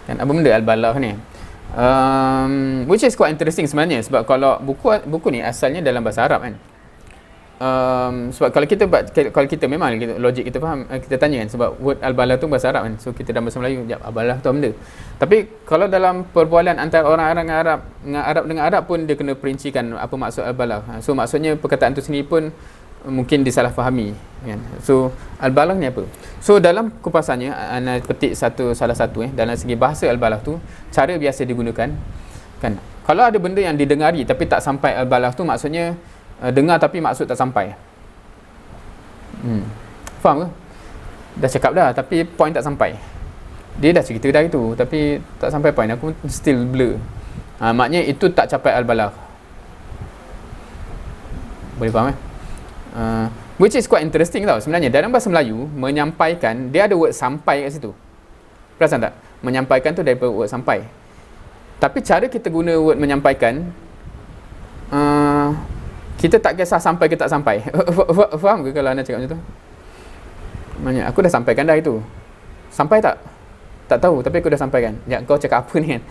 Kan apa benda al-balagh ni? Which is quite interesting sebenarnya, sebab kalau buku ni asalnya dalam bahasa Arab kan. Sebab kalau kita memang logik kita faham, kita tanya kan, sebab word al-balagh tu bahasa Arab kan. So kita dalam bahasa Melayu, al-balagh tu apa benda? Tapi kalau dalam perbualan antara orang Arab dengan Arab pun dia kena perincikan apa maksud al-balagh. So maksudnya perkataan tu sendiri pun mungkin disalahfahami kan. So al-balagh ni apa? So dalam kupasannya ana petik salah satu dalam segi bahasa al-balagh tu, cara biasa digunakan kan. Kalau ada benda yang didengari tapi tak sampai al-balagh tu, maksudnya dengar tapi maksud tak sampai. Faham ke? Dah cakap dah tapi point tak sampai. Dia dah cerita dah itu tapi tak sampai point, aku still blur. Maknanya itu tak capai al-balagh. Boleh faham which is quite interesting tau sebenarnya. Dalam bahasa Melayu, menyampaikan dia ada word sampai kat situ. Perasan tak? Menyampaikan tu daripada word sampai. Tapi cara kita guna word menyampaikan, kita tak kisah sampai ke tak sampai. Faham ke kalau anda cakap macam tu? Maknanya aku dah sampaikan dah itu. Sampai tak? Tak tahu, tapi aku dah sampaikan. Ya, kau cakap apa ni kan?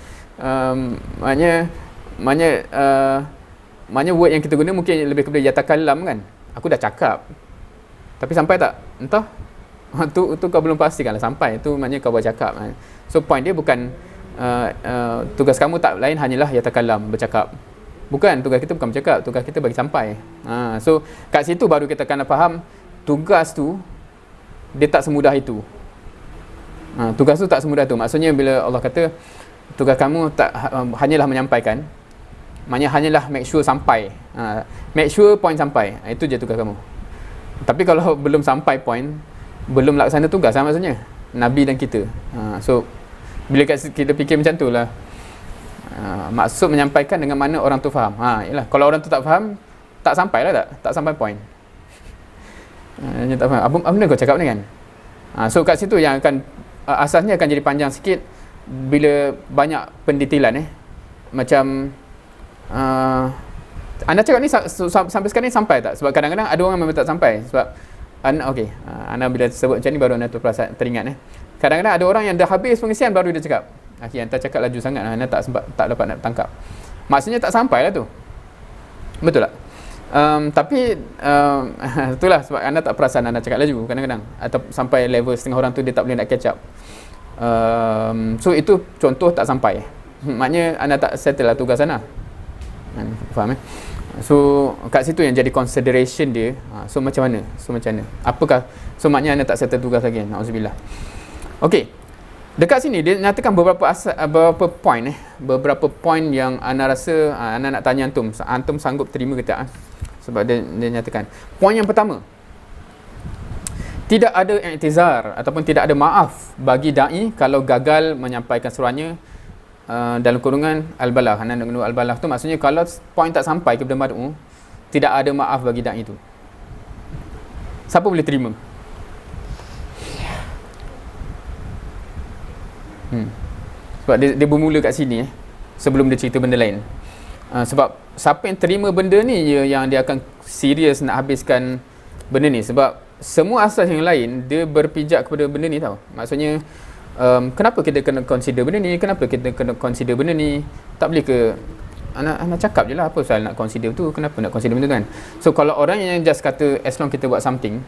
Maknanya word yang kita guna mungkin lebih kepada yatakallam kan. Aku dah cakap. Tapi sampai tak? Entah. Tu kau belum pastikanlah sampai. Tu maknanya kau bercakap. So point dia bukan tugas kamu tak lain hanyalah yatakallam, bercakap. Bukan, tugas kita bukan bercakap, tugas kita bagi sampai. So kat situ baru kita kena faham tugas tu dia tak semudah itu. Tugas tu tak semudah tu. Maksudnya bila Allah kata tugas kamu tak hanyalah menyampaikan, maknanya hanyalah make sure sampai. Make sure point sampai. Itu je tugas kamu. Tapi kalau belum sampai point, belum laksana tugas maksudnya Nabi dan kita. So Bila kita fikir macam tu lah, maksud menyampaikan dengan mana orang tu faham. Yalah, kalau orang tu tak faham, tak sampai lah, tak sampai point. Dia tak faham, apa benda kau cakap ni kan. So kat situ yang akan asasnya akan jadi panjang sikit bila banyak pendetailan macam anda cakap ni sampai sekarang ni sampai tak? Sebab kadang-kadang ada orang memang tak sampai. Sebab anda bila sebut macam ni baru anda teringat kadang-kadang ada orang yang dah habis pengisian baru dia cakap, anda cakap laju sangat, anda tak dapat nak tangkap. Maksudnya tak sampai lah tu. Betul tak? Tapi itulah sebab anda tak perasan anda cakap laju kadang-kadang, atau sampai level setengah orang tu dia tak boleh nak catch up. So itu contoh tak sampai. Maknanya anda tak settle lah tugas anda. Faham So kat situ yang jadi consideration dia. So macam mana? Apakah? So maknanya anda tak settle tugas lagi. Na'udzubillah. Okey. Dekat sini dia nyatakan beberapa point yang anda rasa anda nak tanya antum sanggup terima ke tak? Sebab dia nyatakan poin yang pertama, tidak ada i'tizar ataupun tidak ada maaf bagi dai kalau gagal menyampaikan seruannya dalam kurungan al-balah. Al-balah tu maksudnya kalau poin tak sampai ke benda mad'u, tidak ada maaf bagi dai itu. Siapa boleh terima? Sebab dia bermula kat sini sebelum dia cerita benda lain. Sebab siapa yang terima benda ni yang dia akan serius nak habiskan benda ni. Sebab semua asas yang lain dia berpijak kepada benda ni tau. Maksudnya kenapa kita kena consider benda ni, kenapa kita kena consider benda ni. Tak boleh ke anak cakap je lah apa soal nak consider tu, kenapa nak consider benda tu kan. So kalau orang yang just kata as long kita buat something,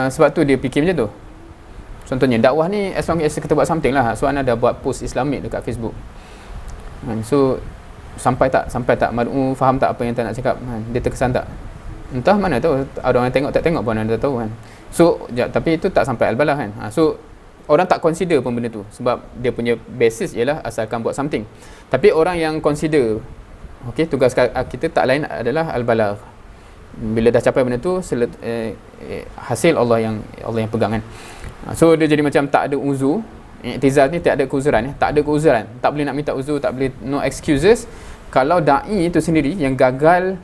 sebab tu dia fikir macam tu. Contohnya dakwah ni as long as kita buat something lah. So anda dah buat post Islamik dekat Facebook, so sampai tak mad'u faham tak apa yang tak nak cakap, dia terkesan tak, entah mana tahu, ada orang tengok tak tengok pun anda dah tahu kan. So tapi itu tak sampai al-balah kan. So orang tak consider pun benda tu sebab dia punya basis ialah asalkan buat something. Tapi orang yang consider, okey, tugas kita tak lain adalah al-balah. Bila dah capai benda tu, hasil Allah yang pegang kan. So dia jadi macam tak ada uzur. I'tizar ni tak ada keuzuran, tak ada keuzuran, tak boleh nak minta uzur, tak boleh, no excuses kalau dai itu sendiri yang gagal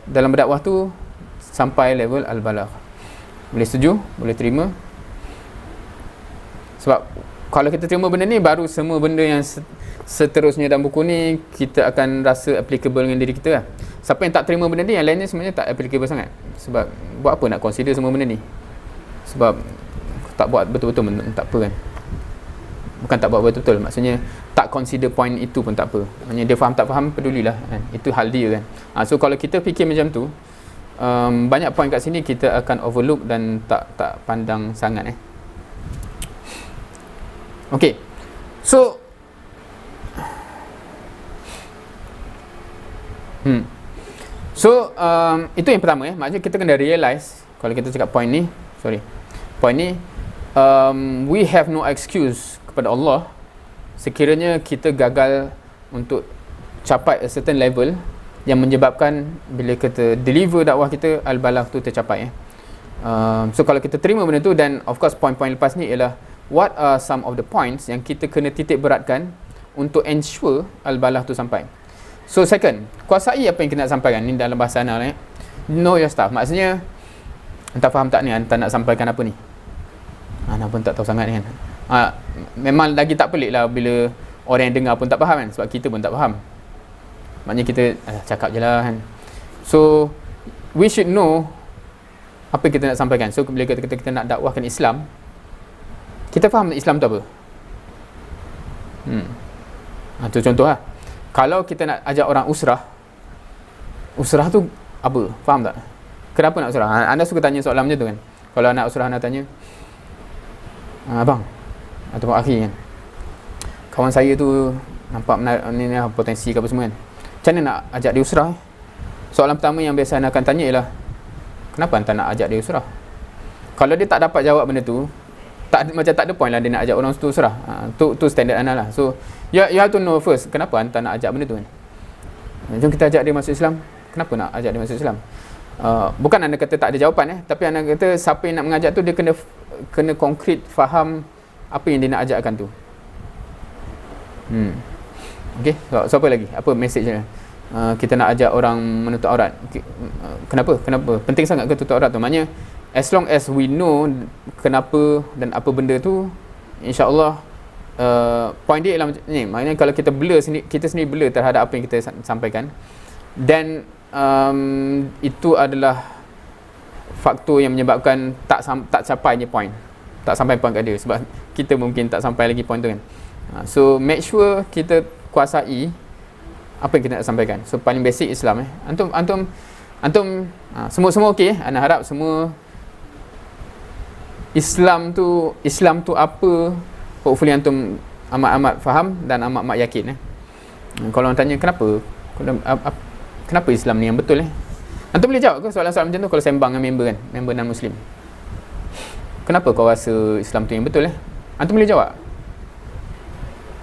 dalam berdakwah tu sampai level al-balah. Boleh setuju? Boleh terima? Sebab kalau kita terima benda ni, baru semua benda yang seterusnya dalam buku ni kita akan rasa applicable dengan diri kita lah. Siapa yang tak terima benda ni, yang lainnya sebenarnya tak applicable sangat. Sebab buat apa nak consider semua benda ni? Sebab tak buat betul-betul tak apa kan. Bukan tak buat betul-betul, maksudnya tak consider point itu pun tak apa. Maksudnya dia faham tak faham, pedulilah kan. Itu hal dia kan. So kalau kita fikir macam tu, banyak point kat sini kita akan overlook dan tak pandang sangat Okey. So itu yang pertama maksudnya kita kena realize kalau kita cakap point ni, we have no excuse kepada Allah sekiranya kita gagal untuk capai a certain level yang menyebabkan bila kita deliver dakwah kita al-balah tu tercapai so kalau kita terima benda tu, dan of course point-point lepas ni ialah what are some of the points yang kita kena titik beratkan untuk ensure al-balah tu sampai. So second, kuasai apa yang kita nak sampaikan ni dalam bahasa ana know your stuff. Maksudnya entah faham tak ni, entah nak sampaikan apa ni, ana pun tak tahu sangat ni kan. Memang lagi tak pelik lah bila orang yang dengar pun tak faham kan, sebab kita pun tak faham. Maknanya kita cakap je lah kan. So we should know apa yang kita nak sampaikan. So bila kita nak dakwahkan Islam, kita faham Islam tu apa. Tu contoh lah. Kalau kita nak ajak orang usrah tu apa? Faham tak? Kenapa nak usrah? Anda suka tanya soalan macam tu kan. Kalau anak usrah anda tanya, abang ataupun akhi kan, kawan saya tu nampak ni potensi ke apa semua kan, macam mana nak ajak dia usrah? Soalan pertama yang biasa anda akan tanya ialah, kenapa anda nak ajak dia usrah? Kalau dia tak dapat jawab benda tu, macam tak ada point lah dia nak ajak orang tu usrah. Tu standard anda lah. So you have to know first, kenapa anda nak ajak benda tu kan. Jom kita ajak dia masuk Islam. Kenapa nak ajak dia masuk Islam? Bukan anda kata tak ada jawapan tapi anda kata siapa yang nak mengajak tu dia kena konkret faham apa yang dia nak ajarkan tu. Okey, so apa lagi? Apa message dia? Kita nak ajak orang menutup aurat. Kenapa? Penting sangat ke tutup aurat tu? Maknanya as long as we know kenapa dan apa benda tu, insya-Allah point dia ialah macam ni. Maknanya kalau kita sendiri blur terhadap apa yang kita sampaikan, dan itu adalah faktor yang menyebabkan tak capai ni point. Tak sampai point kat dia sebab kita mungkin tak sampai lagi point tu kan. So make sure kita kuasai apa yang kita nak sampaikan. So paling basic Islam Antum semua okey. Ana harap semua Islam tu apa, hopefully antum amat faham dan amat yakin. Kalau orang tanya kenapa Islam ni yang betul antum boleh jawab ke soalan-soalan macam tu kalau sembang dengan member non muslim? Kenapa kau rasa Islam tu yang betul Antum boleh jawab.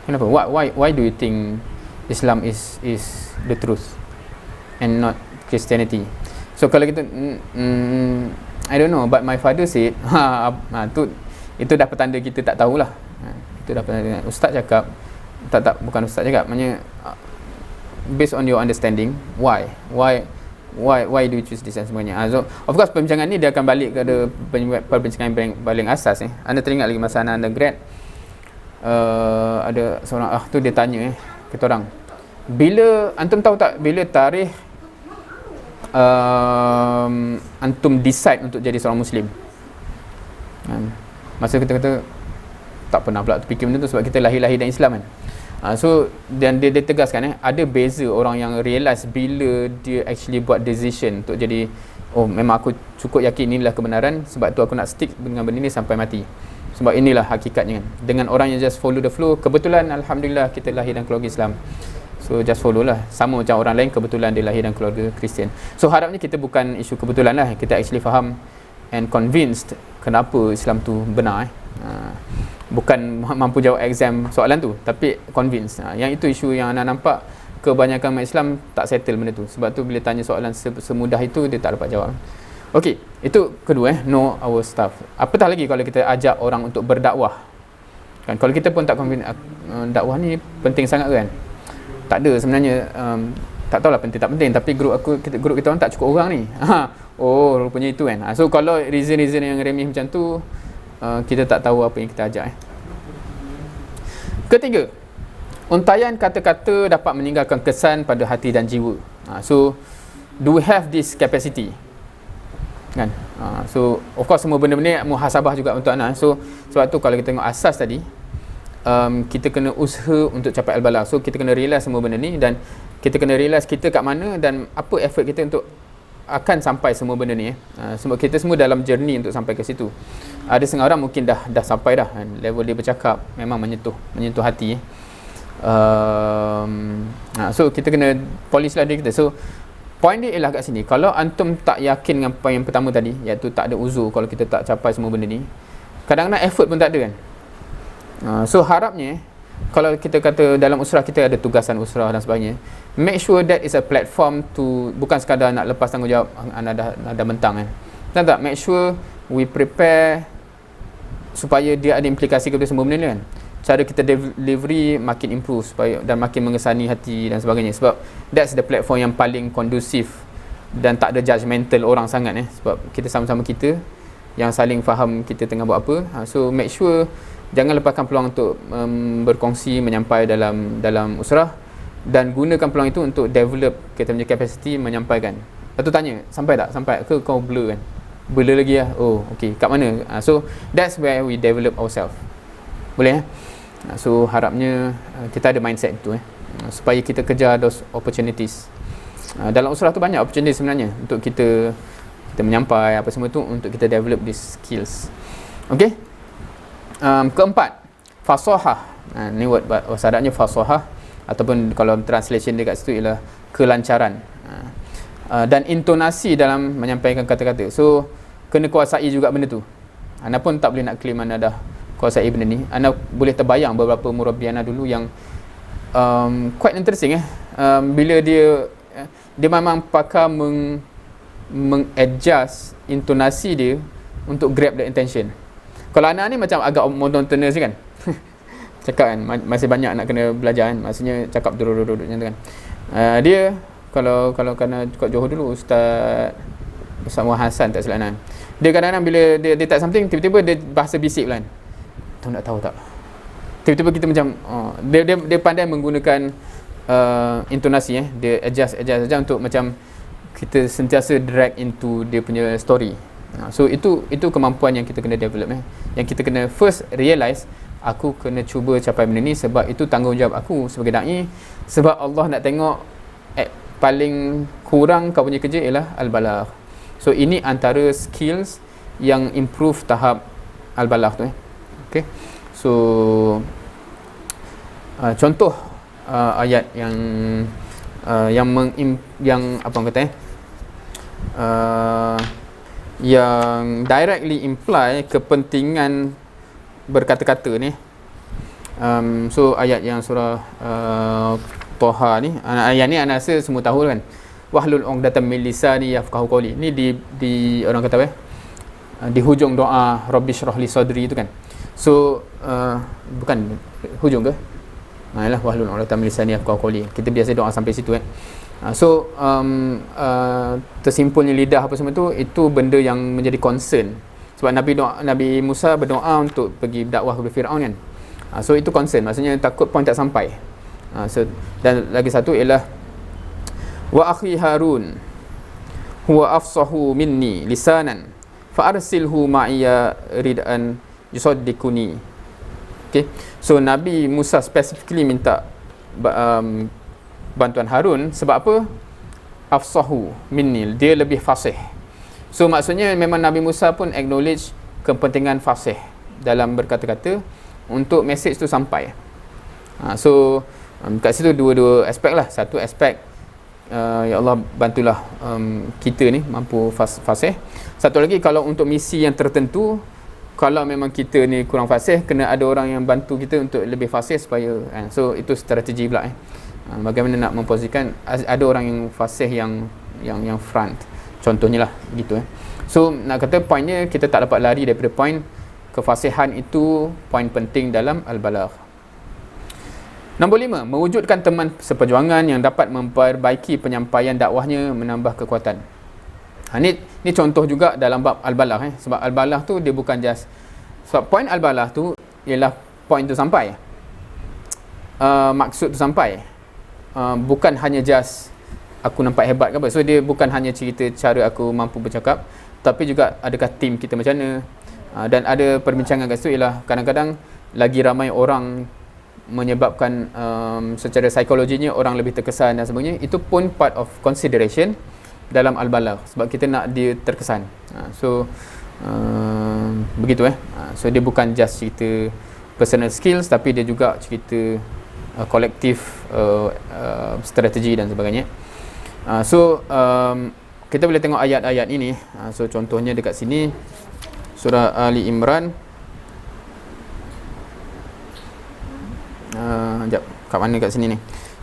Kenapa? Why do you think Islam is the truth and not Christianity? So kalau kita I don't know, but my father said itu dah petanda kita tak tahulah. Itu dah petanda. Ustaz cakap bukan ustaz cakap, maknanya based on your understanding, why do you choose this dan sebagainya. So of course perbincangan ni dia akan balik kepada perbincangan paling asas. Anda teringat lagi masa anda undergrad, ada seorang tu dia tanya kita orang, bila antum tahu tak bila tarikh antum decide untuk jadi seorang muslim? Masa kita kata tak pernah pula terfikir benda tu sebab kita lahir dan Islam kan. So dan dia tegaskan ada beza orang yang realise bila dia actually buat decision untuk jadi, memang aku cukup yakin inilah kebenaran, sebab tu aku nak stick dengan benda ni sampai mati, sebab inilah hakikatnya kan. Dengan orang yang just follow the flow, kebetulan alhamdulillah kita lahir dalam keluarga Islam, so just follow lah. Sama macam orang lain kebetulan dia lahir dalam keluarga Kristian. So harapnya kita bukan isu kebetulan lah, kita actually faham and convinced kenapa Islam tu benar. Bukan mampu jawab exam soalan tu, tapi convince. Yang itu isu yang anda nampak kebanyakan umat Islam tak settle benda tu. Sebab tu bila tanya soalan semudah itu, dia tak dapat jawab. Okey, itu kedua know our stuff. Apatah lagi kalau kita ajak orang untuk berdakwah. Kan kalau kita pun tak convince dakwah ni penting sangat kan? Tak ada sebenarnya, tak tahulah penting tak penting, tapi grup kita orang tak cukup orang ni. Rupanya itu kan. So kalau reason yang remeh macam tu, kita tak tahu apa yang kita ajak. Ketiga, untaian kata-kata dapat meninggalkan kesan pada hati dan jiwa. So do we have this capacity kan? So of course semua benda-benda muhasabah juga untuk anak. So sebab tu kalau kita tengok asas tadi, kita kena usaha untuk capai al-bala. So kita kena realise semua benda ni, dan kita kena realise kita kat mana dan apa effort kita untuk akan sampai semua benda ni. Sebab kita semua dalam journey untuk sampai ke situ. Ada setengah orang mungkin dah sampai dah, level dia bercakap memang menyentuh hati. So kita kena polish lah diri kita. So point dia ialah kat sini, kalau antum tak yakin dengan point yang pertama tadi, iaitu tak ada uzur kalau kita tak capai semua benda ni, kadang-kadang effort pun tak ada kan. So harapnya kalau kita kata dalam usrah kita ada tugasan usrah dan sebagainya, make sure that is a platform to, bukan sekadar nak lepas tanggungjawab anda dah mentang kan. Tak, make sure we prepare supaya dia ada implikasi kepada semua benda ni kan. Cara kita delivery makin improve supaya dan makin mengesani hati dan sebagainya, sebab that's the platform yang paling kondusif dan tak ada judgemental orang sangat sebab kita sama-sama kita yang saling faham kita tengah buat apa. So make sure jangan lepaskan peluang untuk berkongsi, menyampai dalam usrah, dan gunakan peluang itu untuk develop kita punya capacity menyampaikan. Lepas tu tanya, sampai tak? Sampai ke kau blur kan? Blur lagi lah. Okay, kat mana? So that's where we develop ourselves. Boleh so harapnya kita ada mindset itu supaya kita kejar those opportunities. Dalam usrah tu banyak opportunity sebenarnya untuk kita menyampai apa semua tu, untuk kita develop these skills. Okay. Keempat, fasahah. Ni word bahasa Arabnya fasahah, ataupun kalau translation dia kat situ ialah kelancaran. Dan intonasi dalam menyampaikan kata-kata. So kena kuasai juga benda tu. Anda pun tak boleh nak claim anda dah kuasai benda ni. Anda boleh terbayang beberapa murabbi anda dulu yang quite interesting bila dia memang pakar mengadjust intonasi dia untuk grab the attention. Kalau anak ni macam agak monotonous kan. Cakap kan, masih banyak nak kena belajar kan. Maksudnya cakap duduk macam tu kan. Dia kalau kena kat Johor dulu, Ustaz Muhammad Hassan tak silap kan. Dia kadang-kadang bila dia tak something, tiba-tiba dia bahasa bisik kan. Tahu nak tahu tak? Tiba-tiba kita macam dia pandai menggunakan intonasi dia adjust saja untuk macam kita sentiasa drag into dia punya story. So itu kemampuan yang kita kena develop Yang kita kena first realise, aku kena cuba capai benda ni sebab itu tanggungjawab aku sebagai dai, sebab Allah nak tengok paling kurang kau punya kerja ialah al-balagh. So ini antara skills yang improve tahap al-balagh tu Okay. So contoh ayat yang apa orang kata yang directly imply kepentingan berkata-kata ni. So ayat yang surah Toha ni, ayat ni anak rasa semua tahu kan. Wahlul 'uqdatam min lisani yafqahu qawli. Ni di orang kata di hujung doa Rabbi shrah li sadri itu kan. So bukan hujung ke? Yalah, wahlul 'uqdatam min lisani yafqahu qawli. Kita biasa doa sampai situ So tersimpulnya lidah apa semua tu, itu benda yang menjadi concern. Sebab Nabi Musa berdoa untuk pergi dakwah kepada Firaun kan. So itu concern, maksudnya takut point tak sampai. Dan lagi satu ialah wa akhi Harun huwa afsahu minni lisanan fa arsilhu ma'iya rid'an yusaddiquni. Okay. So Nabi Musa specifically minta bantuan Harun sebab apa? Afsahu minni, dia lebih fasih. So maksudnya memang Nabi Musa pun acknowledge kepentingan fasih dalam berkata-kata untuk message tu sampai. So kat situ dua aspek lah. Satu aspek ya Allah bantulah kita ni mampu fasih. Satu lagi, kalau untuk misi yang tertentu, kalau memang kita ni kurang fasih, kena ada orang yang bantu kita untuk lebih fasih supaya so itu strategi pula bagaimana nak memposisikan ada orang yang fasih yang front, contohnya lah begitu So nak kata pointnya, kita tak dapat lari daripada point kefasihan itu poin penting dalam al-balagh. Nombor 5, mewujudkan teman seperjuangan yang dapat memperbaiki penyampaian dakwahnya, menambah kekuatan. Ni contoh juga dalam bab al-balagh sebab al-balagh tu dia bukan just, sebab point al-balagh tu ialah point tu sampai, maksud tu sampai, bukan hanya just aku nampak hebat ke apa. So dia bukan hanya cerita cara aku mampu bercakap, tapi juga adakah tim kita macam mana. Dan ada perbincangan kat situ ialah kadang-kadang lagi ramai orang menyebabkan secara psikologinya orang lebih terkesan dan sebagainya. Itu pun part of consideration dalam al-balagh sebab kita nak dia terkesan. Begitu So dia bukan just cerita personal skills, tapi dia juga cerita kolektif strategi dan sebagainya. Kita boleh tengok ayat-ayat ini. So contohnya dekat sini surah Ali Imran. Kat mana kat sini ni?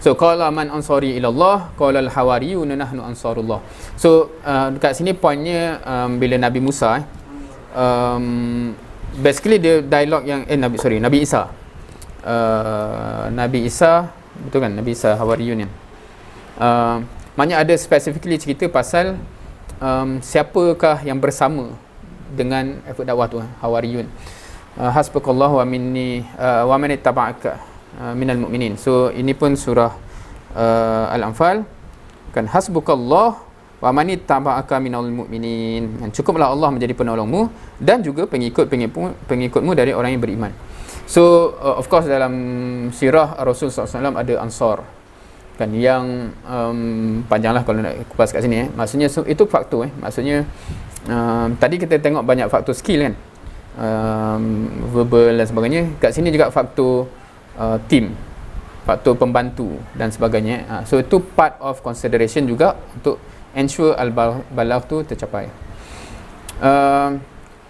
So qala man ansari ila Allah qala al hawariyun nahnu ansarullah. So dekat sini pointnya bila Nabi Musa basically dia dialog yang Nabi Isa. Nabi Isa, betul kan? Nabi Isa hawariyun maknanya ada specifically cerita pasal siapakah yang bersama dengan effort dakwah tu, hawariyun. Hasbukallahu wa minni wa man ittaba'aka minal mu'minin. So ini pun surah Al-Anfal kan, hasbukallah wa man ittaba'aka minal mu'minin, dan cukuplah Allah menjadi penolongmu dan juga pengikutmu dari orang yang beriman. So of course dalam sirah Rasul SAW ada Ansar kan, yang panjanglah kalau nak kupas kat sini maksudnya itu faktor maksudnya tadi kita tengok banyak faktor skill kan, verbal dan sebagainya. Kat sini juga faktor team, faktor pembantu dan sebagainya. So itu part of consideration juga untuk ensure al-balagh tu tercapai.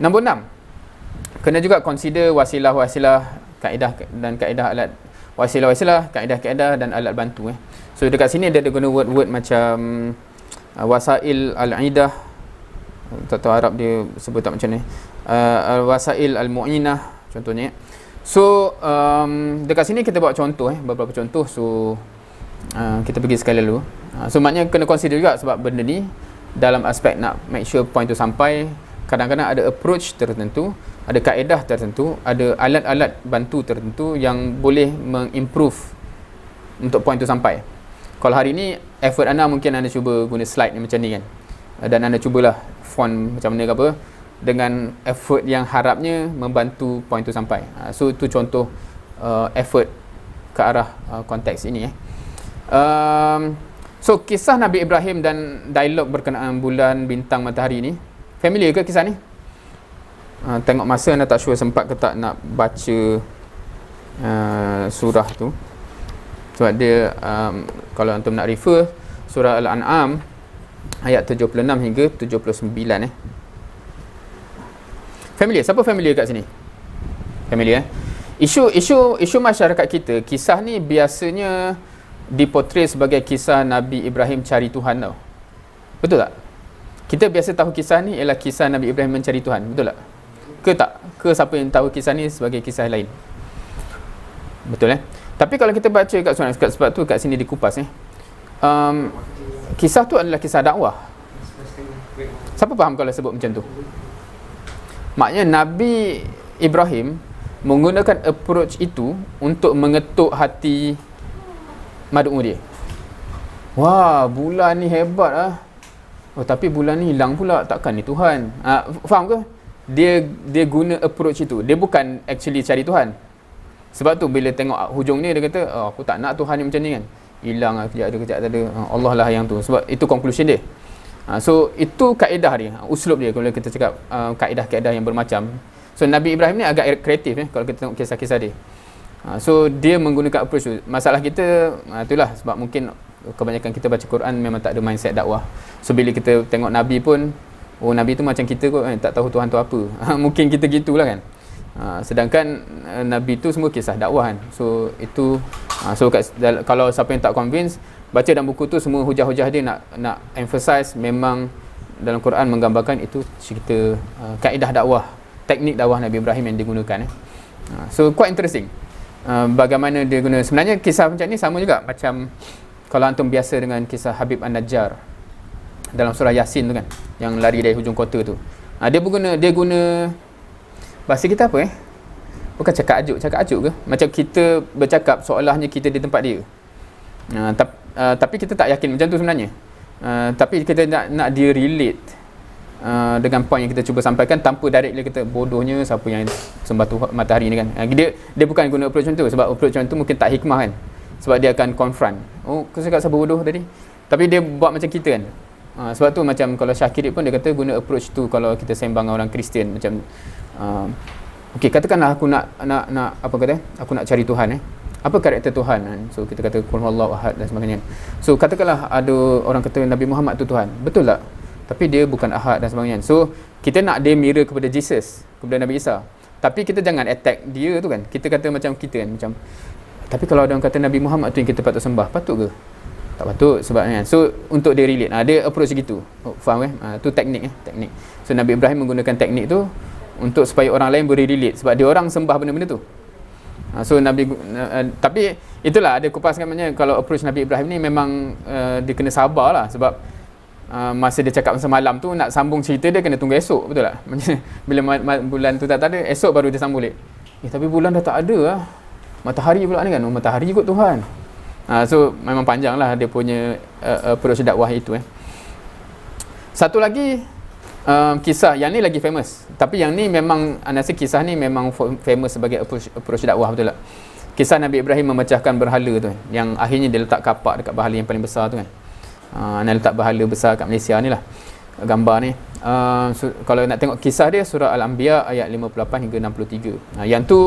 Nombor 6, kena juga consider wasilah-wasilah, kaedah dan kaedah alat, wasilah-wasilah, kaedah-kaedah dan alat bantu. So dekat sini dia ada guna word-word macam wasail al-idah, Tak tahu Arab dia sebut tak macam ni. Al-wasail al-mu'inah contohnya. So dekat sini kita buat contoh beberapa contoh. So kita pergi sekali lalu. So maknanya kena consider juga sebab benda ni dalam aspek nak make sure point tu sampai, kadang-kadang ada approach tertentu, ada kaedah tertentu, ada alat-alat bantu tertentu yang boleh mengimprove untuk point tu sampai. Kalau hari ni effort anda mungkin anda cuba guna slide ni macam ni kan, dan anda cubalah font macam mana ke apa, dengan effort yang harapnya membantu point tu sampai. So itu contoh effort ke arah konteks ini. So kisah Nabi Ibrahim dan dialog berkenaan bulan, bintang, matahari ni familiar ke kisah ni? Tengok masa anda tak sure sempat ke tak nak baca surah tu. Sebab dia kalau antum nak refer surah Al-An'am ayat 76 hingga 79 Familiar? Siapa familiar kat sini? Familiar Isu masyarakat kita, kisah ni biasanya dipotret sebagai kisah Nabi Ibrahim cari Tuhan tau. Betul tak? Kita biasa tahu kisah ni ialah kisah Nabi Ibrahim mencari Tuhan. Betul tak? Ke tak? Ke siapa yang tahu kisah ni sebagai kisah lain? Betul Tapi kalau kita baca kat surah, sebab tu kat sini dikupas kisah tu adalah kisah dakwah. Siapa faham kalau sebut macam tu? Maknanya Nabi Ibrahim menggunakan approach itu untuk mengetuk hati mad'u dia. Wah, bulan ni hebat Oh, tapi bulan ni hilang pula, takkan ni Tuhan. Faham ke? Dia guna approach itu. Dia bukan actually cari Tuhan. Sebab tu bila tengok hujung ni dia kata, aku tak nak Tuhan ni macam ni kan. Hilang kejap ada kejap tak ada. Allah lah yang tu. Sebab itu conclusion dia. So itu kaedah dia, uslub dia kalau kita cakap kaedah-kaedah yang bermacam. So Nabi Ibrahim ni agak kreatif kalau kita tengok kisah-kisah dia. So dia menggunakan approach tu. Masalah kita itulah sebab mungkin kebanyakan kita baca Quran memang tak ada mindset dakwah. So bila kita tengok Nabi pun, Nabi tu macam kita kot tak tahu Tuhan tu apa. Mungkin kita gitulah kan. Sedangkan Nabi tu semua kisah dakwah kan. So itu kalau siapa yang tak convince, baca dalam buku tu semua hujah-hujah dia nak emphasize memang dalam Quran menggambarkan itu cerita kaedah dakwah, teknik dakwah Nabi Ibrahim yang digunakan. So quite interesting. Bagaimana dia guna, sebenarnya kisah macam ni sama juga macam kalau antum biasa dengan kisah Habib An-Najjar dalam surah Yasin tu kan, yang lari dari hujung kota tu. Dia guna bahasa kita apa bukan cakap ajuk ke, macam kita bercakap seolahnya kita di tempat dia. Tapi kita tak yakin macam tu sebenarnya. Tapi kita nak dia relate dengan point yang kita cuba sampaikan tanpa directly kita bodohnya siapa yang sembah Tuhan matahari ni kan. Dia bukan guna approach macam tu, sebab approach macam tu mungkin tak hikmah kan. Sebab dia akan confront. Kau cakap siapa bodoh tadi? Tapi dia buat macam kita kan. Sebab tu macam kalau Syakir pun dia kata guna approach tu kalau kita sembang orang Kristian macam okey, katakanlah aku nak apa kata? Aku nak cari Tuhan Apa karakter Tuhan kan? So kita kata qul huwallahu ahad dan sebagainya. So katakanlah ada orang kata Nabi Muhammad tu Tuhan. Betul tak? Tapi dia bukan ahad dan sebagainya. So kita nak dia mirror kepada Jesus, kepada Nabi Isa. Tapi kita jangan attack dia tu kan. Kita kata macam kita kan, macam tapi kalau ada orang kata Nabi Muhammad tu yang kita patut sembah, patut ke? Tak patut sebabnya. So untuk dia relate, dia approach gitu. Faham kan? Tu teknik. So Nabi Ibrahim menggunakan teknik tu untuk supaya orang lain boleh relate, sebab dia orang sembah benda-benda tu. So Nabi tapi itulah ada kupaskan maknanya kalau approach Nabi Ibrahim ni memang dia kena sabarlah, sebab masa dia cakap masa malam tu nak sambung cerita dia kena tunggu esok, betul tak? Bila bulan tu tak ada, esok baru dia sambung balik. Tapi bulan dah tak ada lah. Matahari pula ni kan, matahari ikut Tuhan. So memang panjang lah dia punya approach dakwah itu. Satu lagi kisah yang ni lagi famous, tapi yang ni memang anda rasa kisah ni memang famous sebagai approach dakwah, betul tak? Kisah Nabi Ibrahim memecahkan berhala tu kan, yang akhirnya dia letak kapak dekat berhala yang paling besar tu kan. Anda letak berhala besar kat Malaysia ni lah gambar ni. Kalau nak tengok kisah dia, surah Al-Anbiya ayat 58 hingga 63. Yang tu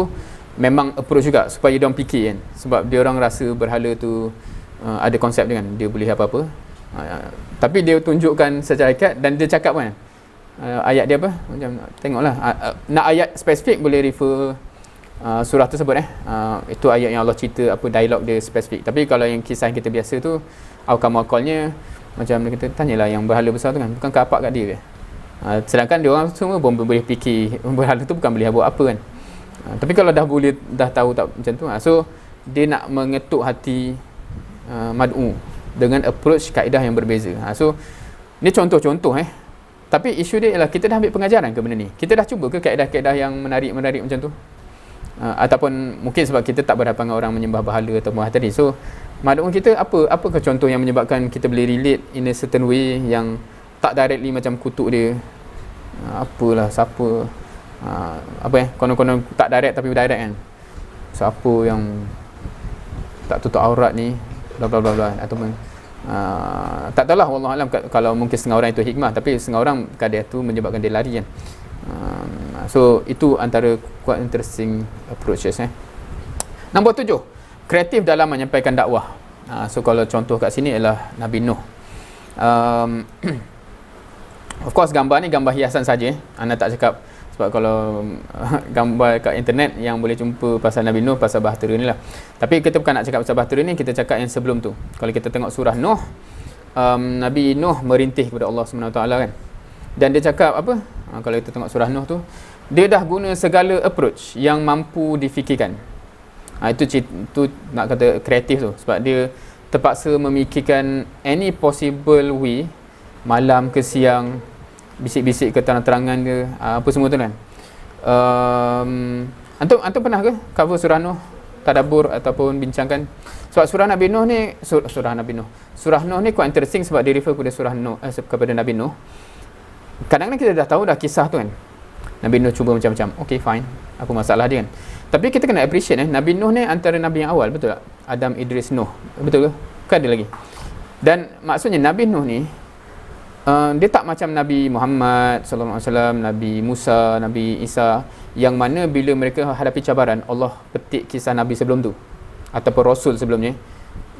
memang approach juga supaya diorang fikir kan, sebab diorang rasa berhala tu ada konsep dia kan, dia boleh apa-apa. Tapi dia tunjukkan secara hakikat dan dia cakap kan, ayat dia apa, macam tengoklah, nak ayat spesifik boleh refer surah tersebut itu ayat yang Allah cerita apa dialog dia spesifik. Tapi kalau yang kisah yang kita biasa tu, awkamu aqalnya macam dia kata, tanyalah yang berhala besar tu kan, bukan kapak kat dia ke? Sedangkan dia orang semua pun boleh fikir berhala tu bukan boleh buat apa kan. Tapi kalau dah tahu tak macam tu, so dia nak mengetuk hati mad'u dengan approach kaedah yang berbeza. So ni contoh-contoh tapi isu dia ialah kita dah ambil pengajaran ke benda ni? Kita dah cuba ke kaedah-kaedah yang menarik macam tu? Ataupun mungkin sebab kita tak berhadapan dengan orang menyembah berhala atau buah tadi. So mad'u kita apakah contoh yang menyebabkan kita boleh relate in a certain way yang tak directly macam kutuk dia, apalah siapa, konon-konon tak direct tapi direct kan, siapa yang tak tutup aurat ni bla bla bla bla, ataupun tak tahulah, wallahu alam, kalau mungkin setengah orang itu hikmah, tapi setengah orang kadang tu menyebabkan dia lari kan. So itu antara quite interesting approaches. Nombor 7, kreatif dalam menyampaikan dakwah. So kalau contoh kat sini ialah Nabi Nuh. Of course gambar ni gambar hiasan saja. Anda tak cakap, sebab kalau gambar kat internet yang boleh jumpa pasal Nabi Nuh, pasal bahtera ni lah. Tapi kita bukan nak cakap pasal bahtera ni, kita cakap yang sebelum tu. Kalau kita tengok surah Nuh, Nabi Nuh merintih kepada Allah SWT kan. Dan dia cakap apa? Kalau kita tengok surah Nuh tu, dia dah guna segala approach yang mampu difikirkan. Itu nak kata kreatif tu, sebab dia terpaksa memikirkan any possible way, malam ke siang, bisik-bisik ke terang-terangan ke, apa semua tu kan. Antum pernah ke cover surah Nuh, tadabbur ataupun bincangkan? Sebab surah Nabi Nuh ni, surah Nuh ni quite interesting sebab dia refer kepada surah Nuh, kepada Nabi Nuh. Kadang-kadang kita dah tahu dah kisah tu kan, Nabi Nuh cuba macam-macam, okay fine, apa masalah dia kan. Tapi kita kena appreciate Nabi Nuh ni antara Nabi yang awal, betul tak? Adam, Idris, Nuh, betul ke? Kan ada lagi. Dan maksudnya Nabi Nuh ni dia tak macam Nabi Muhammad sallallahu alaihi wasallam, Nabi Musa, Nabi Isa, yang mana bila mereka hadapi cabaran, Allah petik kisah Nabi sebelum tu ataupun Rasul sebelumnya.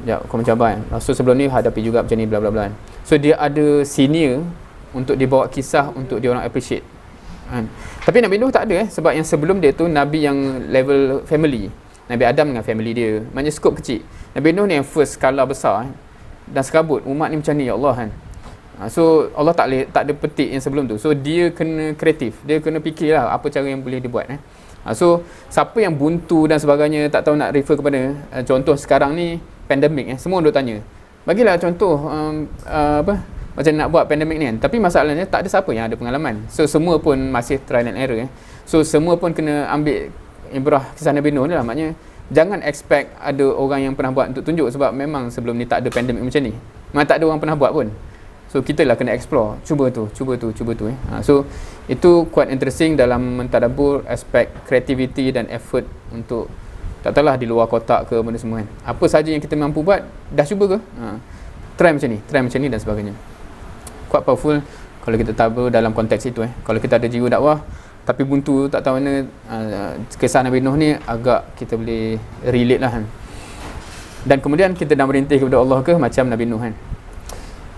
Ya, kau mencabar kan? Rasul sebelum ni hadapi juga macam ni bla bla bla. So dia ada senior untuk dibawa kisah untuk dia orang appreciate. Tapi Nabi Nuh tak ada sebab yang sebelum dia tu Nabi yang level family. Nabi Adam dengan family dia, maknanya skop kecil. Nabi Nuh ni yang first skala besar dan sekabut umat ni macam ni, ya Allah kan. So Allah tak ada petik yang sebelum tu. So dia kena kreatif, dia kena fikirlah apa cara yang boleh dibuat. So siapa yang buntu dan sebagainya, tak tahu nak refer kepada contoh sekarang ni pandemik, semua duk tanya, bagilah contoh macam nak buat pandemik ni kan. Tapi masalahnya tak ada siapa yang ada pengalaman. So semua pun masih trial and error. So semua pun kena ambil ibrah kisah Nabi Nuh ni lah. Maknanya jangan expect ada orang yang pernah buat untuk tunjuk, sebab memang sebelum ni tak ada pandemik macam ni. Memang tak ada orang pernah buat pun. So kita lah kena explore, cuba tu. So itu quite interesting dalam mentadabbur aspek creativity dan effort untuk, tak tahulah di luar kotak ke benda semua kan. Apa saja yang kita mampu buat, dah cuba ke? Try macam ni dan sebagainya. Quite powerful kalau kita tahu dalam konteks itu. Kalau kita ada jiwa dakwah tapi buntu, tak tahu mana, kisah Nabi Nuh ni agak kita boleh relate lah kan. Dan kemudian kita dah merintih kepada Allah ke macam Nabi Nuh kan.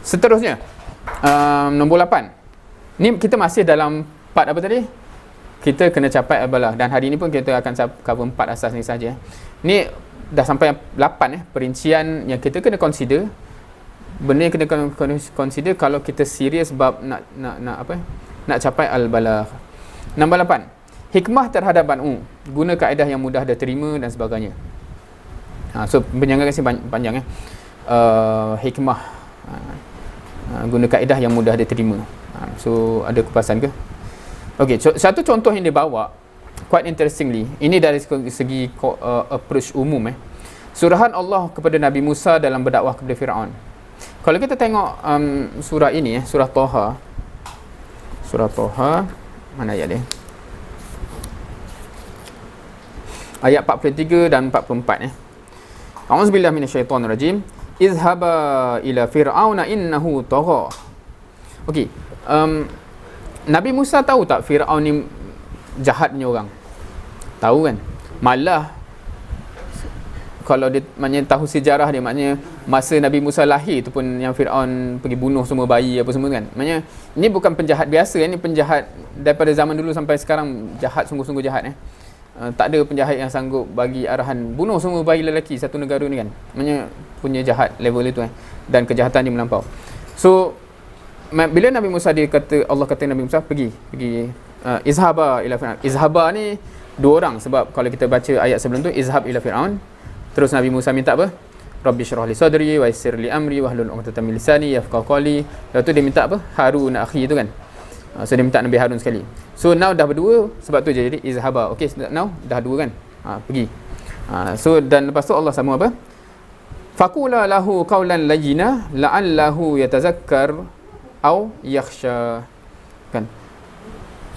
Seterusnya, nombor 8. Ni kita masih dalam part apa tadi? Kita kena capai al-balah. Dan hari ni pun kita akan cover 4 asas ni saja. Ni dah sampai 8 perincian yang kita kena consider. Benda yang kena consider kalau kita serius bab nak capai al-balah. Nombor 8, hikmah terhadap bad'u, guna kaedah yang mudah diterima dan sebagainya. So penjangkaan sini panjang hikmah, guna kaedah yang mudah diterima. So ada kupasan ke? Okey, satu contoh yang dia bawa quite interestingly, ini dari segi approach umum. Surahan Allah kepada Nabi Musa dalam berdakwah kepada Firaun. Kalau kita tengok surah ini, surah Taha, mana ayat dia? Ayat 43 dan 44. A'udzubillahi minasyaitonirrajim. Izhaba ila fir'auna innahu tagha. Okey, Nabi Musa tahu tak Firaun ni jahatnya orang? Tahu kan? Malah kalau dia maknanya tahu sejarah dia, maknanya masa Nabi Musa lahir tu pun yang Firaun pergi bunuh semua bayi apa semua kan. Maknanya ini bukan penjahat biasa, ini penjahat daripada zaman dulu sampai sekarang, jahat, sungguh-sungguh jahat. Tak ada penjahat yang sanggup bagi arahan bunuh semua bayi lelaki satu negara ni kan. Maknanya punya jahat level itu dan kejahatan dia melampau. So bila Nabi Musa Allah kata Nabi Musa pergi izhaba ila fir'aun. Izhaba ni dua orang, sebab kalau kita baca ayat sebelum tu izhab ila fir'aun, terus Nabi Musa minta apa? Rabbi shrah li sadri wa yassir li amri wahlul 'uqdatam min lisani yafqahu qawli. Lepas tu dia minta apa? Harun akhi tu kan. So dia minta Nabi Harun sekali. So now dah berdua, sebab tu jadi izhaba. Okey, now dah dua kan. Pergi. So dan lepas tu Allah sama apa? Faqula lahu qawlan layyina la'allahu yatazakkar au yakhsha. Kan?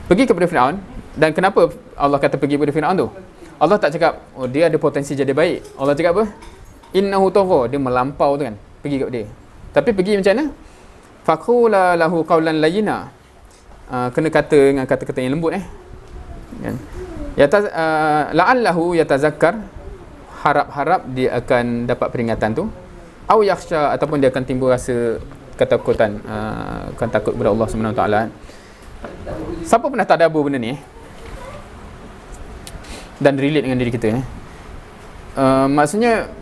Pergi kepada Firaun. Dan kenapa Allah kata pergi kepada Firaun tu? Allah tak cakap dia ada potensi jadi baik. Allah cakap apa? Innahu tagha, dia melampau tu kan. Pergi kepada dia. Tapi pergi macam mana? Faqula lahu qawlan layyina. Kena kata dengan kata-kata yang lembut kan? La'allahu yatazakkar, harap-harap dia akan dapat peringatan tu, au yakhsha, ataupun dia akan timbul rasa ketakutan, akan takut kepada Allah Subhanahu Wa Taala. Siapa pernah tadabbur benda ni dan relate dengan diri kita maksudnya,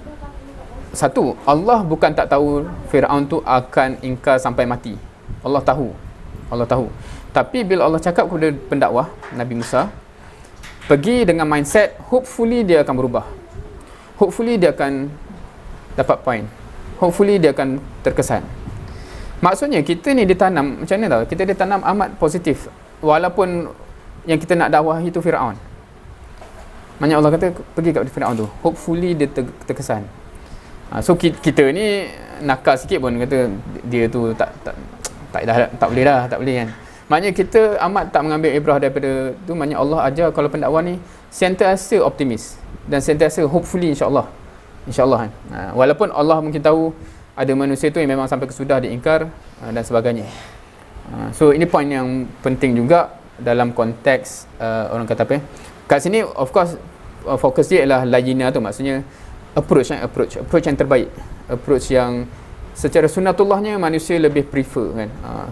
satu, Allah bukan tak tahu Firaun tu akan ingkar sampai mati. Allah tahu. Tapi bila Allah cakap kepada pendakwah Nabi Musa, pergi dengan mindset hopefully dia akan berubah, hopefully dia akan dapat point, hopefully dia akan terkesan. Maksudnya kita ni ditanam macam mana tau, kita ditanam amat positif walaupun yang kita nak dakwah itu Firaun. Maknanya Allah kata pergi kat Firaun tu, hopefully dia terkesan. So kita ni nakal sikit pun kata dia tu tak boleh kan. Maknanya kita amat tak mengambil ibrah daripada tu. Maknanya Allah ajar kalau pendakwah ni sentiasa optimis dan sentiasa hopefully insya-Allah kan. Walaupun Allah mungkin tahu ada manusia tu yang memang sampai kesudah diingkar dan sebagainya. So ini point yang penting juga dalam konteks orang kata apa kat sini, of course fokus dia ialah layina tu, maksudnya approach yang terbaik, approach yang secara sunnatullahnya manusia lebih prefer kan,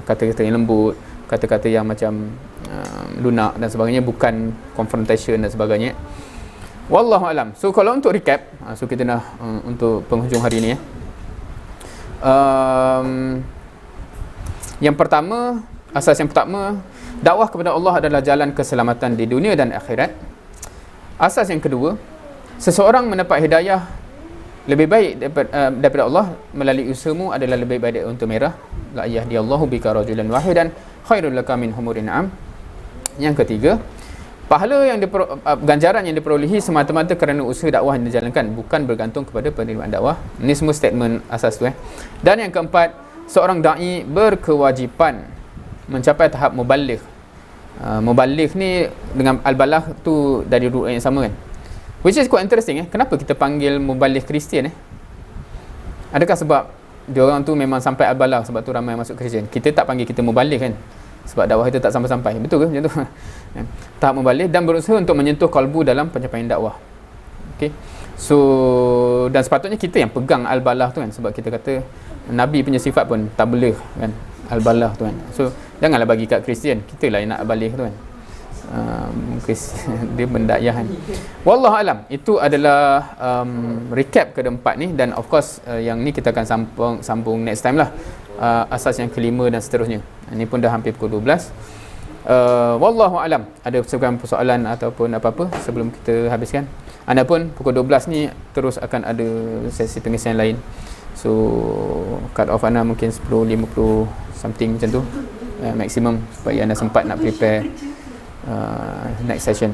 kata-kata yang lembut, kata-kata yang macam lunak dan sebagainya, bukan confrontation dan sebagainya. Wallahu alam. So kalau untuk recap, so kita dah untuk penghujung hari ni yang pertama, asas yang pertama, dakwah kepada Allah adalah jalan keselamatan di dunia dan akhirat. Asas yang kedua, seseorang mendapat hidayah lebih baik daripada Allah melalui usahamu adalah lebih baik untuk merah. La yahdiyallahu bika rajulan wahidan khairul laka min humurin na'am. Yang ketiga, pahala yang ganjaran yang diperolehi semata-mata kerana usaha dakwah yang dijalankan, bukan bergantung kepada penerimaan dakwah. Ini semua statement asas tu Dan yang keempat, seorang dai berkewajipan mencapai tahap muballigh. Muballigh ni dengan al-balagh tu dari root yang sama kan. Which is quite interesting Kenapa kita panggil muballigh Kristian Adakah sebab dia orang tu memang sampai al-balagh, sebab tu ramai masuk Kristian? Kita tak panggil kita muballigh kan, sebab dakwah kita tak sampai-sampai. Betul ke macam tu? Tahap muballigh dan berusaha untuk menyentuh kalbu dalam pencapaian dakwah. Okay. So dan sepatutnya kita yang pegang al-balagh tu kan, sebab kita kata Nabi punya sifat pun tabligh kan, al-balagh tu kan. So janganlah bagi kat Kristian, kita lah yang nak baligh tu kan. Dia mendakyahan. Wallahu alam. Itu adalah recap keempat ni, dan of course yang ni kita akan sambung next time lah, asas yang kelima dan seterusnya. Ini pun dah hampir pukul 12. Wallahu alam. Ada persoalan ataupun apa-apa sebelum kita habiskan? Anda pun pukul 12 ni terus akan ada sesi pengisian lain. So cut off anda mungkin 10:50 something macam tu maksimum, supaya anda sempat nak prepare next session.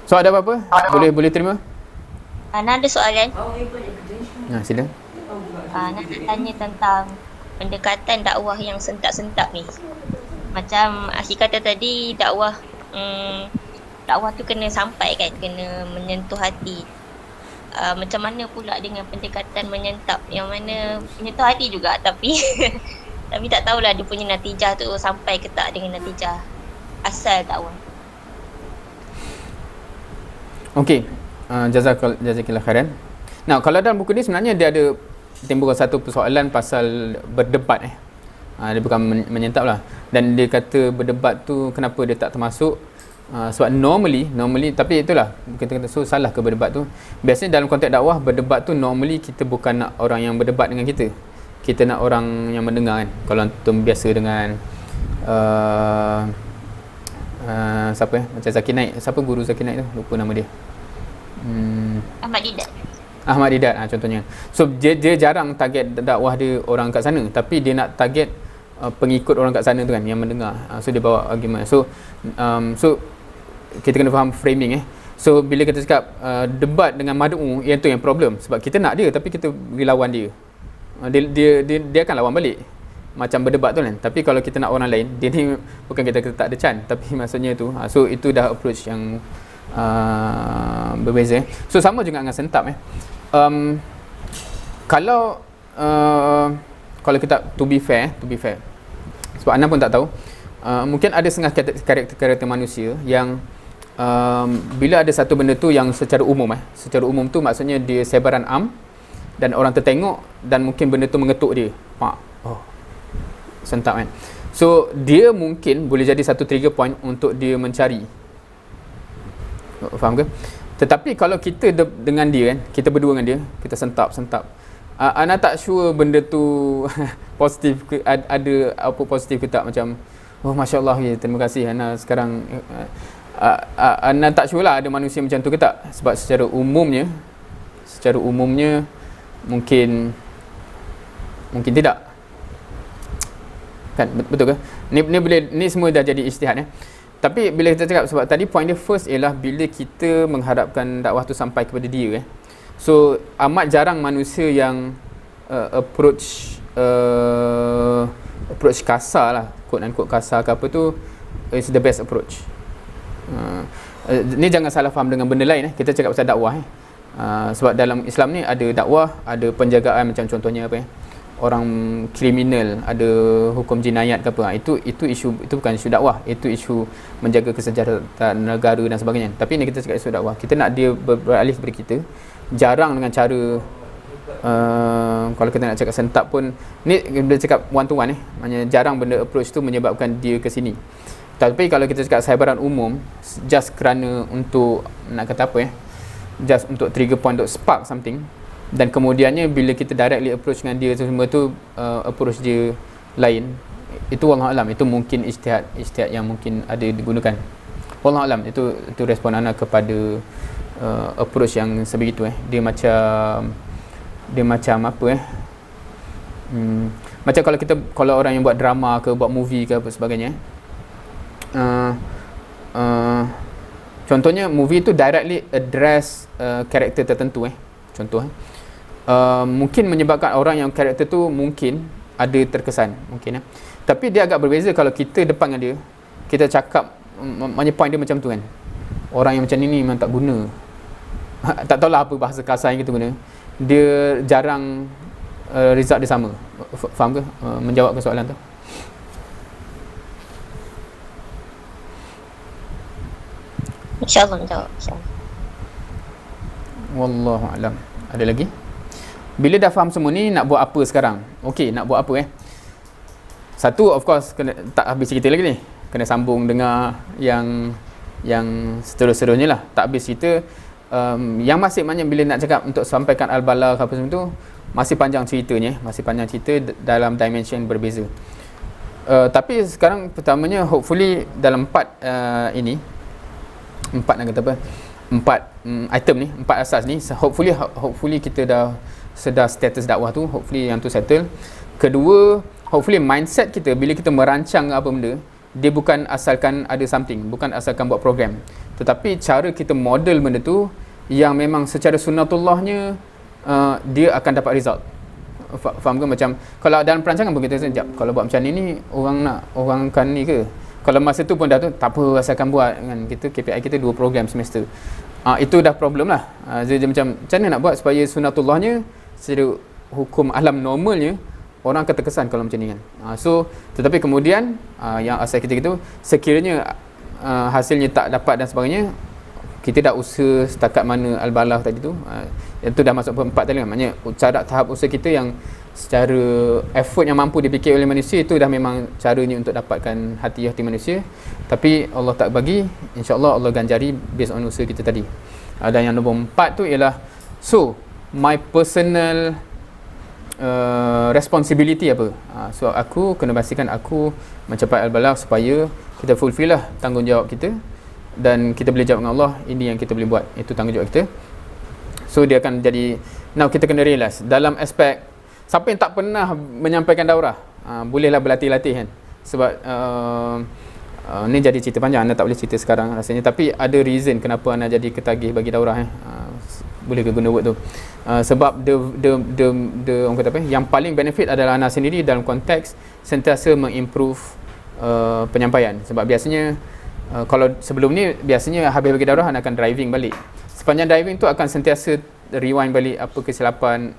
So ada apa-apa? Boleh terima? Ana ada soalan. Sila. Nak tanya tentang pendekatan dakwah yang sentak-sentak ni. Macam Akhi kata tadi, dakwah tu kena sampai kan, kena menyentuh hati. Macam mana pula dengan pendekatan menyentap, yang mana menyentuh hati juga tapi tapi tak tahulah dia punya natijah tu sampai ke tak dengan natijah asal dakwah. Okey. Jazakillah khairan. Nah, kalau dalam buku ni sebenarnya dia ada timbul satu persoalan pasal berdebat dia bukan menyentap lah. Dan dia kata berdebat tu kenapa dia tak termasuk, sebab normally tapi itulah kita kata, so salah ke berdebat tu. Biasanya dalam konteks dakwah, berdebat tu normally kita bukan nak orang yang berdebat dengan kita, kita nak orang yang mendengar kan. Kalau antum biasa dengan siapa macam Zakir Naik, siapa guru Zakir Naik tu, lupa nama dia. Ahmad Didat contohnya. So dia jarang target dakwah dia orang kat sana, tapi dia nak target pengikut orang kat sana tu kan, yang mendengar. So dia bawa argument. So kita kena faham framing So bila kita cakap debat dengan mad'u, yang tu yang problem, sebab kita nak dia tapi kita beri lawan dia. Dia akan lawan balik, macam berdebat tu kan. Tapi kalau kita nak orang lain, dia ni bukan kita tak ada chance, tapi maksudnya tu. So itu dah approach yang berbeza. So sama juga dengan sentap kalau kita to be fair, sebab anda pun tak tahu, mungkin ada setengah karakter manusia yang bila ada satu benda tu yang secara umum tu maksudnya dia sebaran am dan orang tertengok, dan mungkin benda tu mengetuk dia, sentap kan. So dia mungkin boleh jadi satu trigger point untuk dia mencari. Faham ke? Tetapi kalau kita dengan dia kan, kita berdua dengan dia, kita sentap ana tak sure benda tu positif ke, ada apa positif ke tak. Macam masya-Allah ya, terima kasih ana sekarang ana tak sure lah ada manusia macam tu ke tak. Sebab secara umumnya mungkin tidak kan, betul ke? Ni semua dah jadi ijtihad Tapi bila kita cakap, sebab tadi point dia first ialah bila kita mengharapkan dakwah tu sampai kepada dia So amat jarang manusia yang approach kasar lah, quote unquote kasar ke apa tu, is the best approach. Ni jangan salah faham dengan benda lain kita cakap pasal dakwah sebab dalam Islam ni ada dakwah, ada penjagaan, macam contohnya orang kriminal, ada hukum jinayat ke apa, itu isu, itu bukan isu dakwah, itu isu menjaga kesejahteraan negara dan sebagainya. Tapi ni kita cakap isu dakwah, kita nak dia beralih kepada kita, jarang dengan cara kalau kita nak cakap sentap pun, ni bila cakap one to one maknanya jarang benda approach tu menyebabkan dia ke sini. Tapi kalau kita cakap cyberan umum, just kerana untuk nak kata apa just untuk trigger point, untuk spark something, dan kemudiannya bila kita directly approach dengan dia semua tu, approach dia lain, itu wallahualam, itu mungkin ijtihad yang mungkin ada digunakan. Wallahualam, itu respon ana kepada approach yang sebegitu dia macam apa macam kalau orang yang buat drama ke, buat movie ke apa sebagainya, contohnya movie tu directly address karakter tertentu contoh mungkin menyebabkan orang yang karakter tu mungkin ada terkesan, mungkin tapi dia agak berbeza kalau kita depan dengan dia, kita cakap maknanya point dia macam tu kan, orang yang macam ni memang tak guna tak tahulah apa bahasa kasar yang kita guna, dia jarang result dia sama. Faham ke? Menjawab ke soalan tu? InsyaAllah menjawab, insyaAllah. Wallahualam. Ada lagi? Bila dah faham semua ni, nak buat apa sekarang? Okey, nak buat apa Satu, of course, tak habis cerita lagi ni, kena sambung dengar yang seterus-terusnya lah. Tak habis cerita, yang masih banyak bila nak cakap untuk sampaikan al-balagh apa semua tu, masih panjang ceritanya, dalam dimension yang berbeza. Tapi sekarang pertamanya, hopefully dalam empat item ni, empat asas ni, hopefully kita dah sedar status dakwah tu, hopefully yang tu settle. Kedua, hopefully mindset kita bila kita merancang apa benda, dia bukan asalkan ada something, bukan asalkan buat program, tetapi cara kita model benda tu yang memang secara sunnatullahnya dia akan dapat result. Faham ke? Macam kalau dalam perancangan pun kita sekejap, kalau buat macam ni orang kan ni ke, kalau masa tu pun dah tu tak apa, asalkan buat kan, kita KPI kita 2 program semester, itu dah problem lah. Dia macam mana nak buat supaya sunnatullahnya, secara hukum alam normalnya orang akan terkesan kalau macam ni kan. So tetapi kemudian yang asal kita gitu, sekiranya hasilnya tak dapat dan sebagainya, kita dah usaha setakat mana al-balagh tadi tu, itu dah masuk empat tadi kan. Maknanya cara tahap usaha kita yang secara effort yang mampu dipikir oleh manusia, itu dah memang caranya untuk dapatkan hati-hati manusia. Tapi Allah tak bagi, insya-Allah Allah ganjari based on usaha kita tadi. Dan yang nombor 4 tu ialah, so my personal responsibility apa. So aku kena pastikan aku mencapai al-balagh supaya kita fulfill lah tanggungjawab kita dan kita boleh jawab dengan Allah, ini yang kita boleh buat, itu tanggungjawab kita. So dia akan jadi, now kita kena realise dalam aspek siapa yang tak pernah menyampaikan daurah, bolehlah berlatih-latih kan, sebab ni jadi cerita panjang, anda tak boleh cerita sekarang rasanya, tapi ada reason kenapa anda jadi ketagih bagi daurah boleh ke guna word tu, sebab orang kata apa, yang paling benefit adalah anda sendiri dalam konteks sentiasa mengimprove penyampaian. Sebab biasanya kalau sebelum ni biasanya habis bagi daurah anda akan driving balik, sepanjang driving tu akan sentiasa rewind balik apa kesilapan,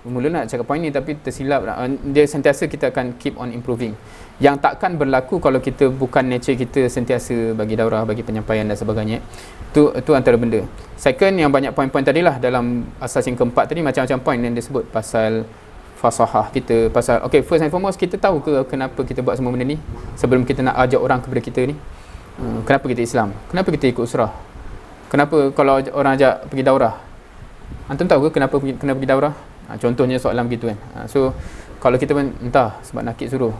mula nak cakap point ni tapi tersilap, dia sentiasa kita akan keep on improving, yang takkan berlaku kalau kita bukan nature kita sentiasa bagi daurah, bagi penyampaian dan sebagainya. Itu antara benda. Second, yang banyak poin-poin tadilah dalam asas yang keempat tadi, macam-macam poin yang disebut pasal fasahah kita, pasal okay, first and foremost kita tahu ke kenapa kita buat semua benda ni sebelum kita nak ajak orang kepada kita ni. Kenapa kita Islam, kenapa kita ikut usrah, kenapa kalau orang ajak pergi daurah, antum tahu ke kenapa kena pergi daurah? Contohnya soalan begitu kan. So kalau kita pun entah sebab nakik suruh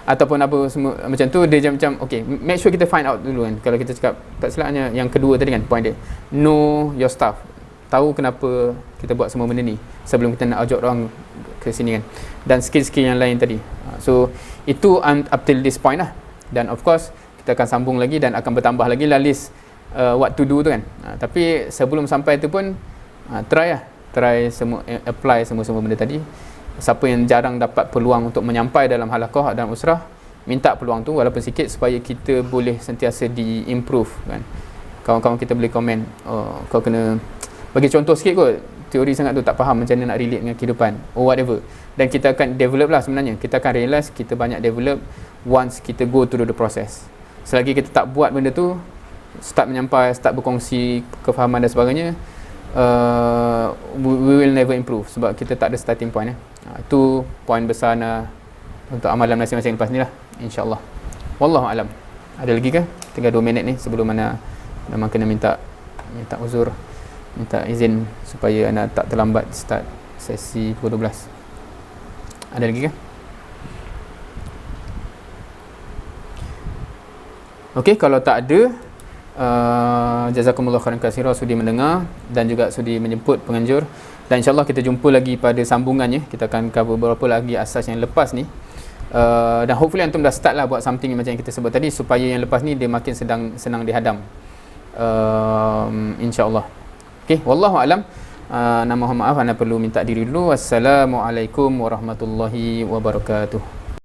ataupun apa semua macam tu, dia macam okay, make sure kita find out dulu kan. Kalau kita cakap tak silapnya yang kedua tadi kan, point dia know your stuff, tahu kenapa kita buat semua benda ni sebelum kita nak ajak orang ke sini kan, dan skill-skill yang lain tadi. So itu up till this point lah, dan of course kita akan sambung lagi dan akan bertambah lagi lah list what to do tu kan. Tapi sebelum sampai tu pun try semua, apply semua benda tadi. Siapa yang jarang dapat peluang untuk menyampai dalam halaqah dan usrah, minta peluang tu walaupun sikit supaya kita boleh sentiasa di-improve kan. Kawan-kawan kita boleh komen, kau kena bagi contoh sikit kot, teori sangat tu tak faham macam mana nak relate dengan kehidupan, whatever. Dan kita akan develop lah sebenarnya, kita akan realise kita banyak develop once kita go through the process. Selagi kita tak buat benda tu, start menyampai, start berkongsi kefahaman dan sebagainya, we will never improve sebab kita tak ada starting point. Itu poin besar untuk amalan masing-masing lepas ni lah, insyaAllah. Wallahu alam. Ada lagi ke? Tinggal 2 minit ni sebelum mana memang kena minta uzur, minta izin supaya anda tak terlambat start sesi pukul 12. Ada lagi ke? Okey, kalau tak ada, jazakumullah khairan katsira sudi mendengar dan juga sudi menjemput penganjur, dan insyaAllah kita jumpa lagi pada sambungannya. Kita akan cover beberapa lagi asas yang lepas ni, dan hopefully antum dah start lah buat something macam yang kita sebut tadi supaya yang lepas ni dia makin senang dihadam, insyaAllah. Okay, wallahu alam. Mohon maaf, anda perlu minta diri dulu. Wassalamualaikum warahmatullahi wabarakatuh.